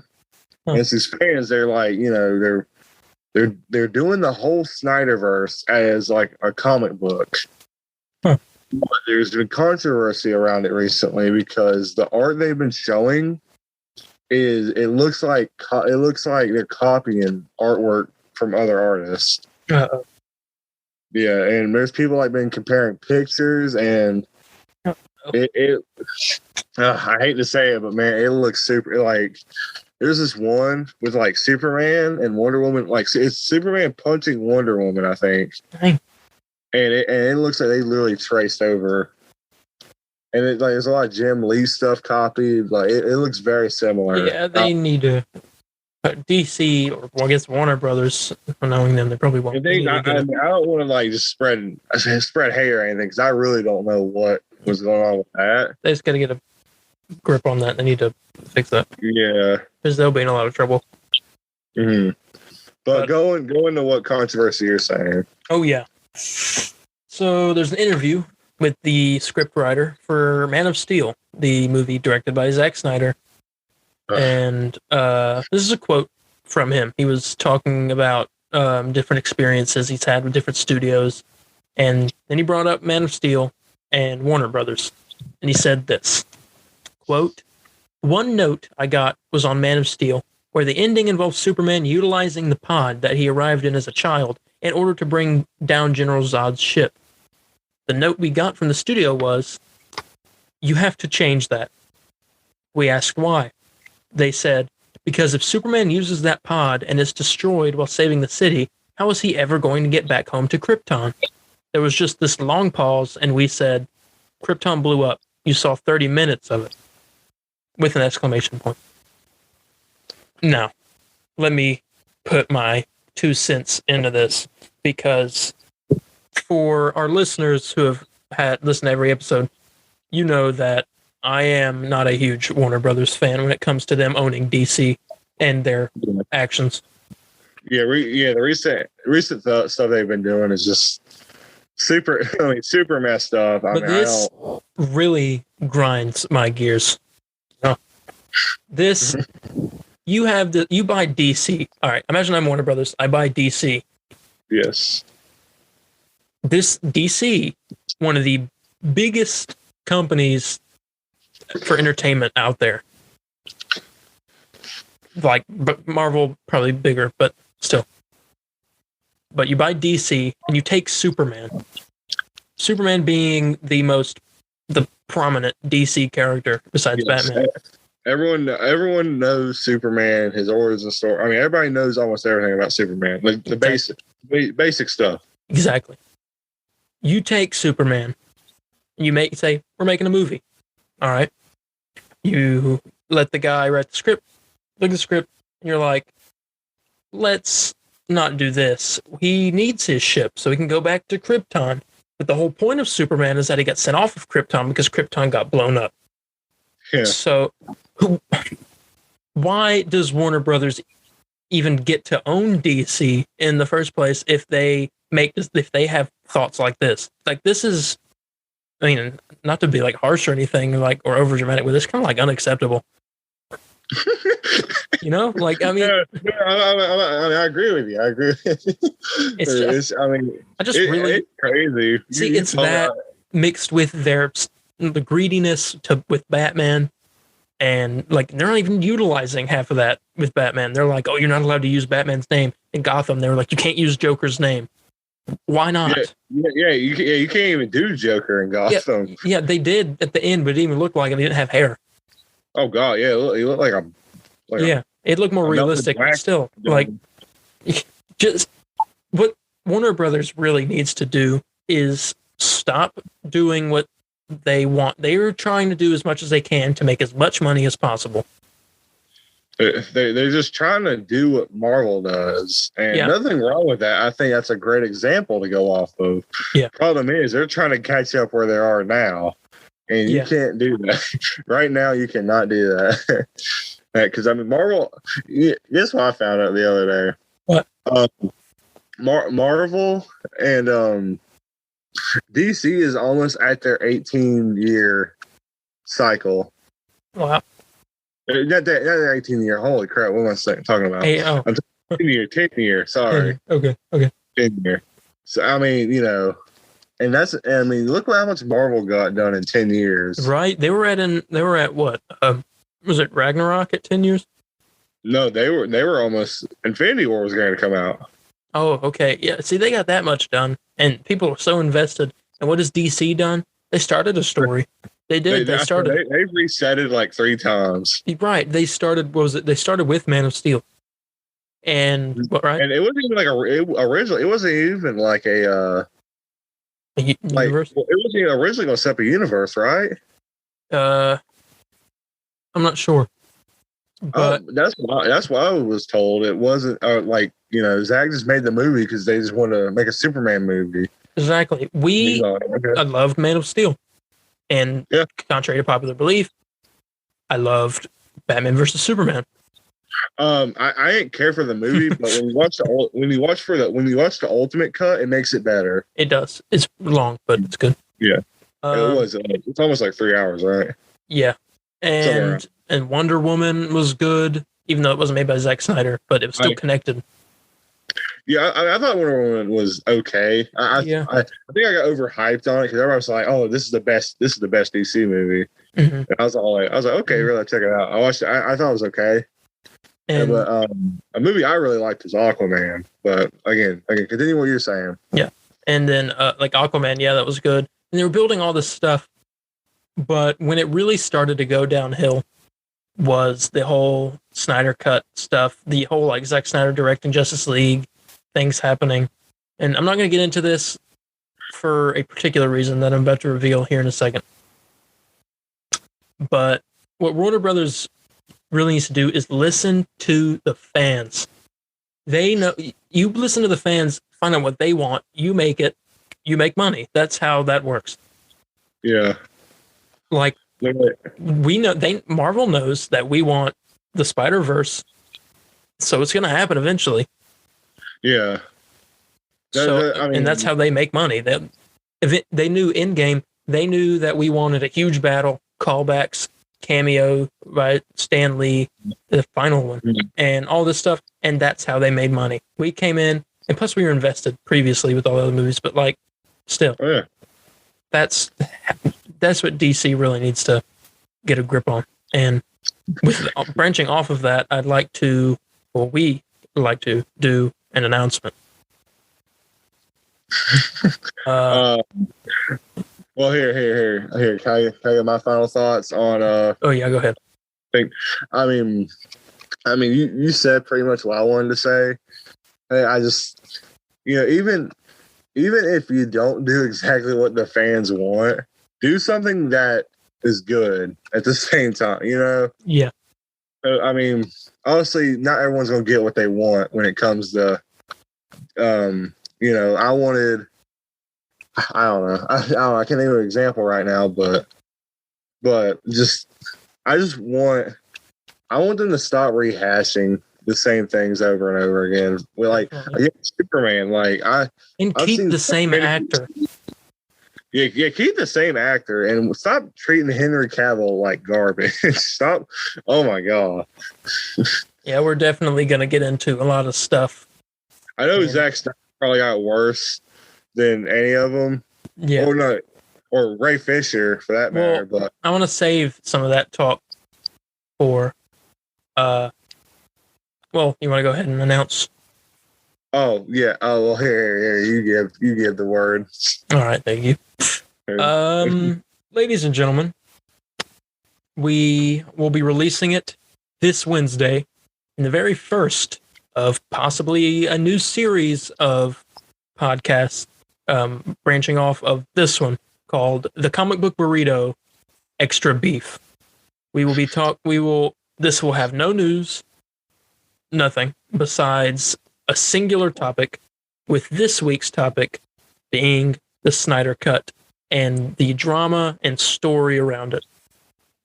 Huh. And it's these fans. They're they're doing the whole Snyderverse as a comic book. Huh. But there's been controversy around it recently because the art they've been showing it looks like they're copying artwork from other artists. Uh-oh. Yeah, and there's people been comparing pictures, and I hate to say it, but man, it looks super. There's this one with Superman and Wonder Woman. It's Superman punching Wonder Woman, I think. Dang. And it looks like they literally traced over. And there's a lot of Jim Lee stuff copied. It looks very similar. Yeah, they need to. DC, or I guess Warner Brothers, knowing them, they probably won't. I don't want to just spread hate or anything because I really don't know what was going on with that. They just got to get a grip on that. They need to fix that. Yeah, because they'll be in a lot of trouble. Mm-hmm. But go into what controversy you're saying. Oh yeah. So there's an interview with the scriptwriter for Man of Steel, the movie directed by Zack Snyder. And this is a quote from him. He was talking about different experiences he's had with different studios. And then he brought up Man of Steel and Warner Brothers. And he said this, quote, "One note I got was on Man of Steel, where the ending involves Superman utilizing the pod that he arrived in as a child in order to bring down General Zod's ship. The note we got from the studio was, you have to change that. We asked why. They said, because if Superman uses that pod and is destroyed while saving the city, how is he ever going to get back home to Krypton? There was just this long pause, and we said, Krypton blew up. You saw 30 minutes of it. With an exclamation point. Now, let me put my 2 cents into this, because for our listeners who have listened to every episode, you know that I am not a huge Warner Brothers fan when it comes to them owning DC and their actions. Yeah, the recent stuff they've been doing is just super messed up. But this really grinds my gears. No. This, you buy DC. All right, imagine I'm Warner Brothers. I buy DC. Yes. This DC, one of the biggest companies for entertainment out there. Like, but Marvel probably bigger, but still. But you buy DC and you take Superman. Superman being the prominent DC character besides Batman. Everyone knows Superman, his origin story. I mean, everybody knows almost everything about Superman, like the basic stuff. Exactly. You take Superman, you say, we're making a movie. All right. You let the guy write the script, look at the script, and you're like, let's not do this. He needs his ship so he can go back to Krypton. But the whole point of Superman is that he got sent off of Krypton because Krypton got blown up. Yeah. So why does Warner Brothers even get to own DC in the first place if they have thoughts like this? Like, this is, I mean, not to be like harsh or anything, or over dramatic, but it's kind of like unacceptable. You know, like, I mean, I agree with you. It's just, really crazy. See, it's that mixed with the greediness with Batman, and like they're not even utilizing half of that with Batman. They're like, oh, you're not allowed to use Batman's name in Gotham. They were like, you can't use Joker's name. Why not? You can't even do Joker in Gotham. Yeah, they did at the end, but it didn't even look like him. He didn't have hair. Oh God, yeah, he looked like it looked more realistic. But still, like, just what Warner Brothers really needs to do is stop doing what they want. They are trying to do as much as they can to make as much money as possible. They're just trying to do what Marvel does, and nothing wrong with that. I think that's a great example to go off of. Yeah. Problem is, they're trying to catch up where they are now, and you can't do that right now. You cannot do that because I mean, Marvel. Guess what I found out the other day? What? Marvel and DC is almost at their 18-year cycle. Wow. Not 18-year. Holy crap! What am I talking about? I'm talking 10 year. Sorry. Okay. 10 year. So I mean, look how much Marvel got done in 10 years. Right? They were at what? Was it Ragnarok at 10 years? No, they were almost. Infinity War was going to come out. Oh, okay. Yeah. See, they got that much done, and people were so invested. And what has DC done? They started a story. They did. They started. They've reset it like 3 times. Right. They started. What was it? They started with Man of Steel. And what? Right. And it wasn't even like originally. It wasn't even like a universe. It wasn't originally going to set up a universe, right? I'm not sure. But that's what I was told. It wasn't Zach just made the movie because they just want to make a Superman movie. Exactly. I loved Man of Steel. And contrary to popular belief, I loved Batman versus Superman. I didn't care for the movie, but when you watch the Ultimate Cut, it makes it better. It does. It's long, but it's good. Yeah, it was. It's almost like 3 hours, right? Yeah, and and Wonder Woman was good, even though it wasn't made by Zack Snyder, but it was still connected. Yeah, I thought Wonder Woman was okay. I think I got overhyped on it because everybody was like, "Oh, this is the best DC movie." Mm-hmm. And I was like, "Okay, really, check it out." I watched it. I thought it was okay. But a movie I really liked was Aquaman. But again, continue what you're saying. Yeah, and then like Aquaman, yeah, that was good. And they were building all this stuff, but when it really started to go downhill was the whole Snyder Cut stuff, the whole like Zack Snyder directing Justice League things happening. And I'm not going to get into this for a particular reason that I'm about to reveal here in a second. But what Warner Brothers really needs to do is listen to the fans. They know, you listen to the fans, find out what they want, you make it, you make money. That's how that works. Yeah. Like, we know, Marvel knows that we want the Spider-Verse, so it's going to happen eventually. Yeah. And that's how they make money. They knew in game, they knew that we wanted a huge battle, callbacks, cameo by Stan Lee, the final one, and all this stuff. And that's how they made money. We came in, and plus we were invested previously with all the other movies, but like, still, that's what DC really needs to get a grip on. And with branching off of that, we like to do an announcement. Well, here. Can I get my final thoughts on? Oh yeah, go ahead. I mean, you said pretty much what I wanted to say. I just, even if you don't do exactly what the fans want, do something that is good at the same time. Yeah. I mean, honestly, not everyone's gonna get what they want when it comes to, I wanted. I don't know. I can't think of an example right now, but I want them to stop rehashing the same things over and over again. Superman, keep the same actor. Yeah, keep the same actor and stop treating Henry Cavill like garbage. Stop. Oh my god. Yeah, we're definitely gonna get into a lot of stuff. I know Zack Snyder probably got worse than any of them. Yeah. Or Ray Fisher for that matter. But I want to save some of that talk for you want to go ahead and announce? Oh yeah. Oh well, here you give the word. All right, thank you. Ladies and gentlemen, we will be releasing it this Wednesday in the very first of possibly a new series of podcasts branching off of this one called The Comic Book Burrito Extra Beef. This will have no news, nothing besides a singular topic, with this week's topic being the Snyder Cut and the drama and story around it.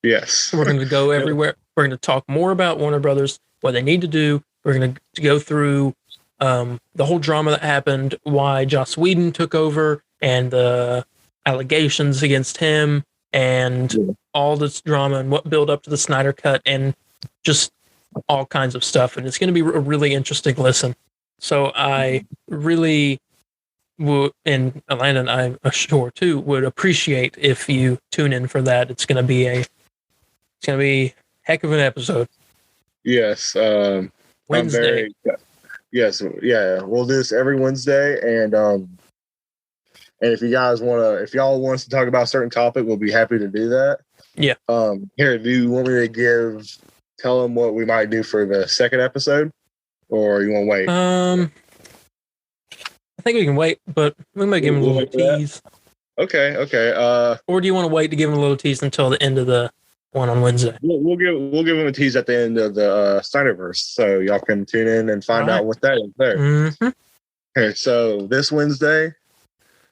Yes. We're going to go everywhere. We're going to talk more about Warner Brothers, what they need to do. We're going to go through the whole drama that happened, why Joss Whedon took over, and the allegations against him, and all this drama and what built up to the Snyder Cut, and just all kinds of stuff. And it's going to be a really interesting listen. So I really would, and Landon, I'm sure too, would appreciate if you tune in for that. It's going to be a heck of an episode. Yes. Wednesday. Yes. Yeah. We'll do this every Wednesday. And if y'all want us to talk about a certain topic, we'll be happy to do that. Yeah. Here, do you want me to tell them what we might do for the second episode? Or you want to wait? I think we can wait, but we might give them a little tease. Okay. Or do you want to wait to give them a little tease until the end of the one on Wednesday? We'll give them a tease at the end of the Snyderverse, so y'all can tune in and find out what that is there. Mm-hmm. Okay, so this Wednesday.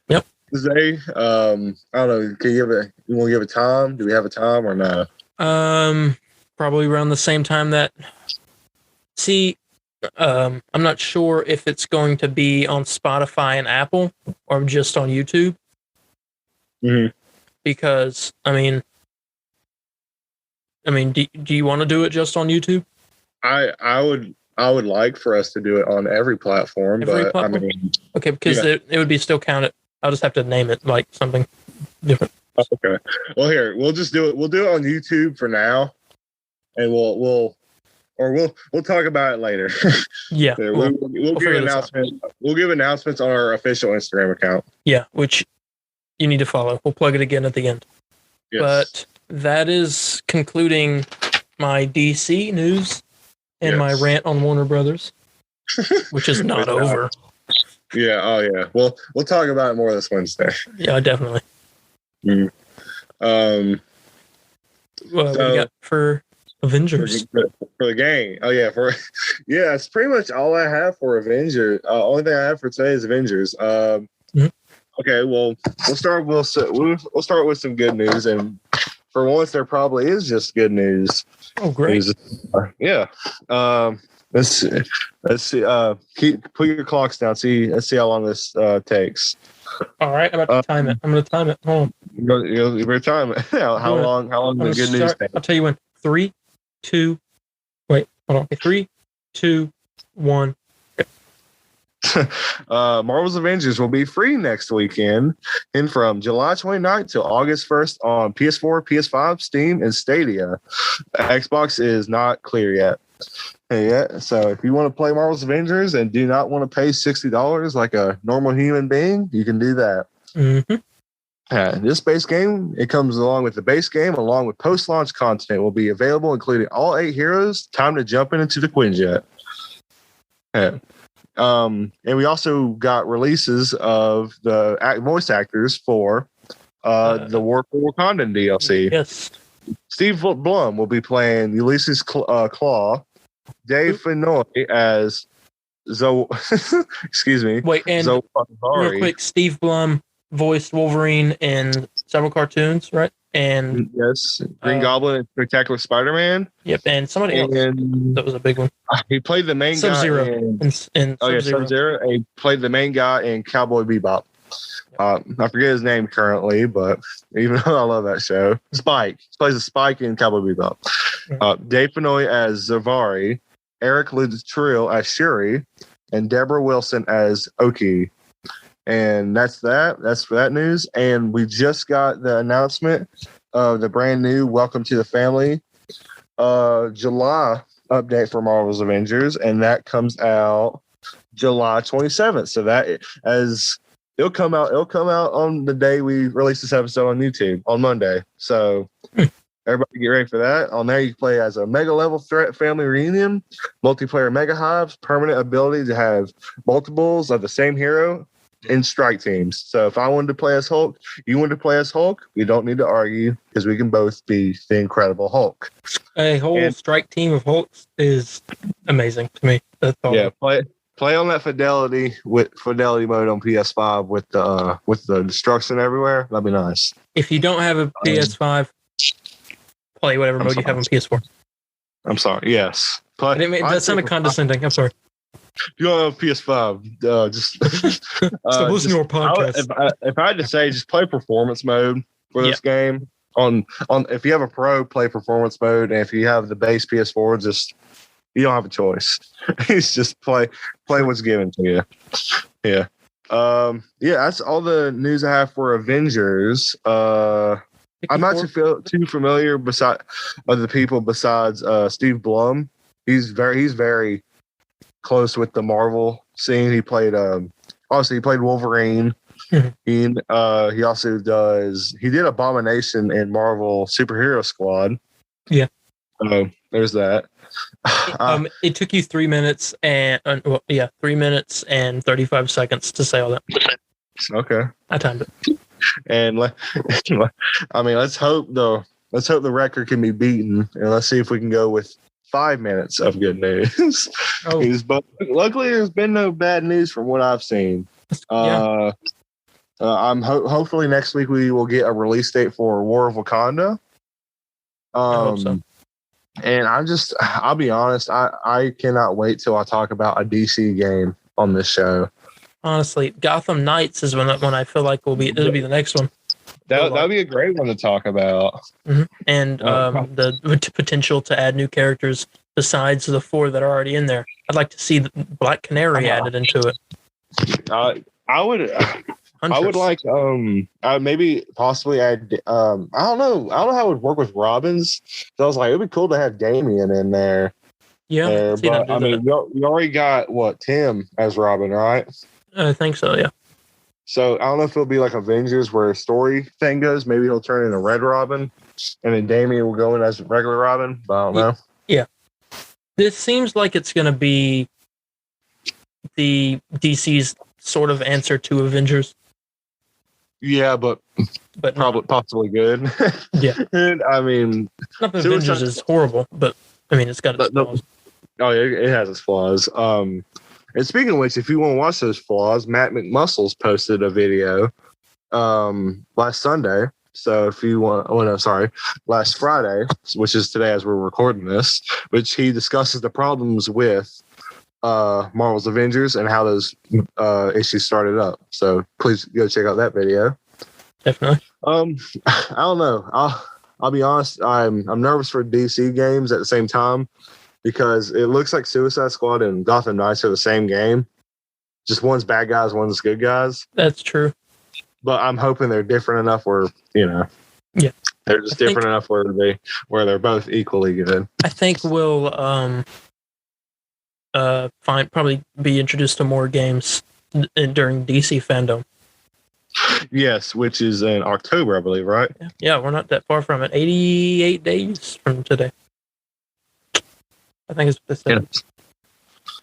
Yep. Wednesday. I don't know. You want to give a time? Do we have a time or no? Probably around the same time that. See. I'm not sure if it's going to be on Spotify and Apple or just on YouTube. Mm-hmm. Because, I mean, I mean, do you want to do it just on YouTube? I would like for us to do it on every platform, I mean, okay, because it would be still counted. I'll just have to name it like something different. Okay. Well, here we'll just do it. We'll do it on YouTube for now, and we'll talk about it later. Yeah, we'll give announcements. We'll give announcements on our official Instagram account. Yeah, which you need to follow. We'll plug it again at the end. Yes. But that is concluding my DC news and my rant on Warner Brothers, which is not over. Yeah. Oh, yeah. Well, we'll talk about it more this Wednesday. Yeah, definitely. Mm. What do you got for Avengers? For the game. Oh, yeah. It's pretty much all I have for Avengers. Only thing I have for today is Avengers. Okay, well, we'll start with some good news, and for once, there probably is just good news. Oh, great! Yeah. Let's see. Put your clocks down. Let's see how long this takes. All right, I'm about to time it. I'm going to time it. Hold on. You're time it. How long the good news take? I'll tell you when. 3, 2. Wait, hold on. 3, 2, 1. Marvel's Avengers will be free next weekend and from July 29th to August 1st on PS4, PS5, Steam, and Stadia. Xbox is not clear yet. So if you want to play Marvel's Avengers and do not want to pay $60 like a normal human being, you can do that. Mm-hmm. This base game, it comes along with the base game, along with post-launch content, will be available, including all 8 heroes. Time to jump into the Quinjet. And we also got releases of the voice actors for the War for Wakanda DLC. Yes. Steve Blum will be playing Ulysses Claw. Dave Fennoy as excuse me. Wait, and real quick, Steve Blum voiced Wolverine in several cartoons, right? And yes, Green Goblin and Spectacular Spider-Man. Yep, and somebody else that was a big one. He played the main Sub-Zero guy in Sub-Zero. He played the main guy in Cowboy Bebop. I forget his name currently, but even though I love that show, Spike. He plays a Spike in Cowboy Bebop. Dave Fennoy as Zavari, Eric Luttrell as Shuri, and Deborah Wilson as Oki. And that's that. That's for that news. And we just got the announcement of the brand new Welcome to the Family July update for Marvel's Avengers, and that comes out July 27th. So that it'll come out on the day we release this episode on YouTube on Monday. So everybody get ready for that. On there, you can play as a mega level threat family reunion, multiplayer mega hives, permanent ability to have multiples of the same hero in strike teams. So if I wanted to play as Hulk, you wanted to play as Hulk, we don't need to argue because we can both be the Incredible Hulk. A whole strike team of Hulks is amazing to me. That's all. Yeah, play on that fidelity mode on PS5 with the destruction everywhere. That'd be nice. If you don't have a PS5, play whatever mode you have on PS4. I'm sorry. Yes. That sounded condescending. I'm sorry. If you don't have PS5, just stop listening to our podcast. If I had to say, just play performance mode for this game. On if you have a pro, play performance mode, and if you have the base PS4, you don't have a choice. It's just play what's given to you. Yeah. That's all the news I have for Avengers. I'm not too familiar beside other people besides Steve Blum. He's very close with the Marvel scene. He played obviously he played Wolverine. He also did Abomination in Marvel Superhero Squad. Yeah. There's that. It took you 3 minutes and 3 minutes and 35 seconds to say all that. Okay. I timed it. And I mean, let's hope the record can be beaten, and let's see if we can go with 5 minutes of good news. But luckily, there's been no bad news from what I've seen. I'm hopefully next week we will get a release date for War of Wakanda. I hope so. And I'll be honest, I cannot wait till I talk about a DC game on this show. Honestly, Gotham Knights is when I feel like it'll be the next one. That'd be a great one to talk about. Mm-hmm. And the potential to add new characters besides the 4 that are already in there. I'd like to see the Black Canary added into it. I would like maybe possibly add I don't know how it would work with Robins. So I was like, it'd be cool to have Damien in there. Yeah, but I mean, you already got Tim as Robin, right? I think so. Yeah. So I don't know if it'll be like Avengers where a story thing goes. Maybe he'll turn into Red Robin, and then Damien will go in as regular Robin. But I don't know. Yeah. This seems like it's going to be the DC's sort of answer to Avengers. Yeah, but probably possibly good. Yeah. And I mean, not that Avengers is horrible, but I mean, it's got its flaws. Oh, yeah, it has its flaws. And speaking of which, if you want to watch those flaws, Matt McMuscles posted a video last Sunday. So if you want, last Friday, which is today as we're recording this, which he discusses the problems with Marvel's Avengers and how those issues started up. So please go check out that video. Definitely. I don't know. I'll be honest. I'm nervous for DC games at the same time because it looks like Suicide Squad and Gotham Knights are the same game. Just one's bad guys, one's good guys. That's true. But I'm hoping they're different enough where yeah, they're just different enough where they're both equally good. I think we'll probably be introduced to more games during DC fandom. Yes, which is in October, I believe, right? Yeah, we're not that far from it. 88 days from today. I think it's what they said. Yes.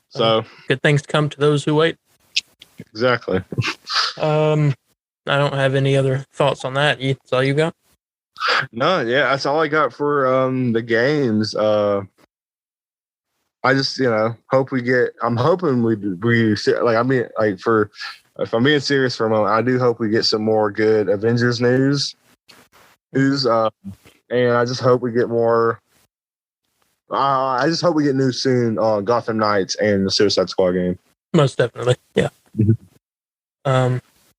So good things come to those who wait. Exactly. I don't have any other thoughts on that. That's all you got? No, yeah, that's all I got for the games. I just hope we get. I'm hoping we like. I mean, like if I'm being serious for a moment, I do hope we get some more good Avengers news. And I just hope we get more. I just hope we get news soon on Gotham Knights and the Suicide Squad game. Most definitely, yeah.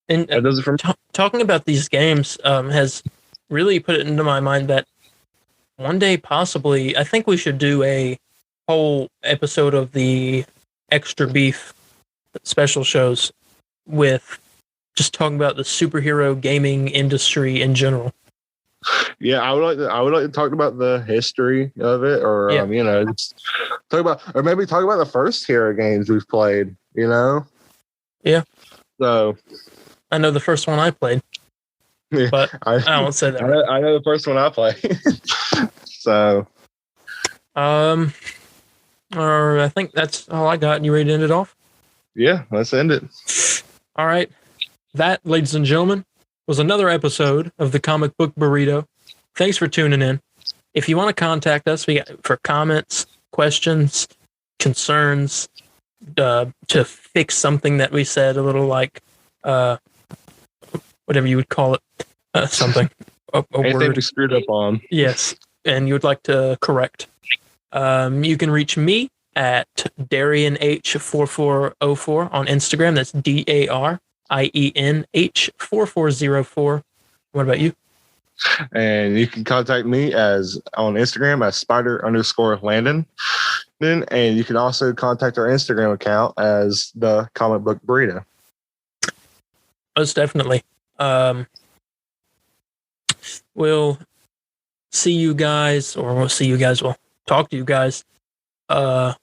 And does it from talking about these games has really put it into my mind that one day possibly I think we should do a whole episode of the Extra Beef special shows with just talking about the superhero gaming industry in general. Yeah, I would like to talk about the history of it, or just talk about, or maybe talk about the first hero games we've played. Yeah. So I know the first one I played, but I won't say that. I know the first one I played. So, or I think that's all I got. You ready to end it off? Yeah, let's end it. All right. That, ladies and gentlemen, was another episode of the Comic Book Burrito. Thanks for tuning in. If you want to contact us for comments, questions, concerns, to fix something that we said, a little like whatever you would call it, something. Anything word we screwed up on. Yes, and you would like to correct. You can reach me at Darien H4404 on Instagram. That's DARIENH4404. What about you? And you can contact me on Instagram as Spider_Landon. And you can also contact our Instagram account as the Comic Book Burrito. Most definitely. We'll see you guys, or we'll talk to you guys on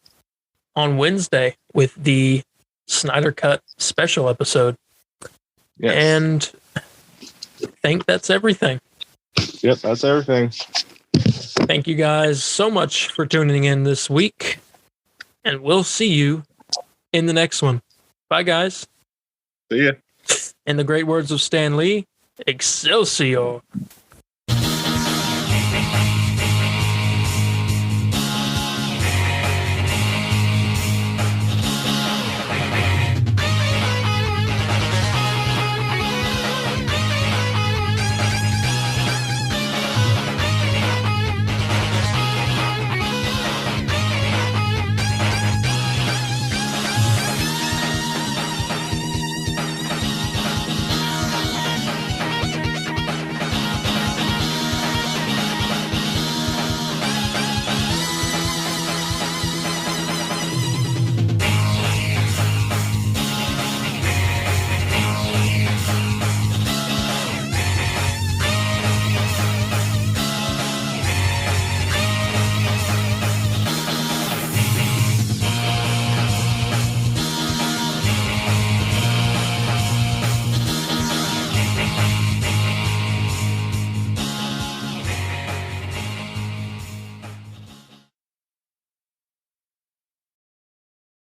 Wednesday with the Snyder Cut special episode. Yes. And I think that's everything. Yep, that's everything. Thank you guys so much for tuning in this week, and we'll see you in the next one. Bye, guys. See ya. In the great words of Stan Lee, Excelsior.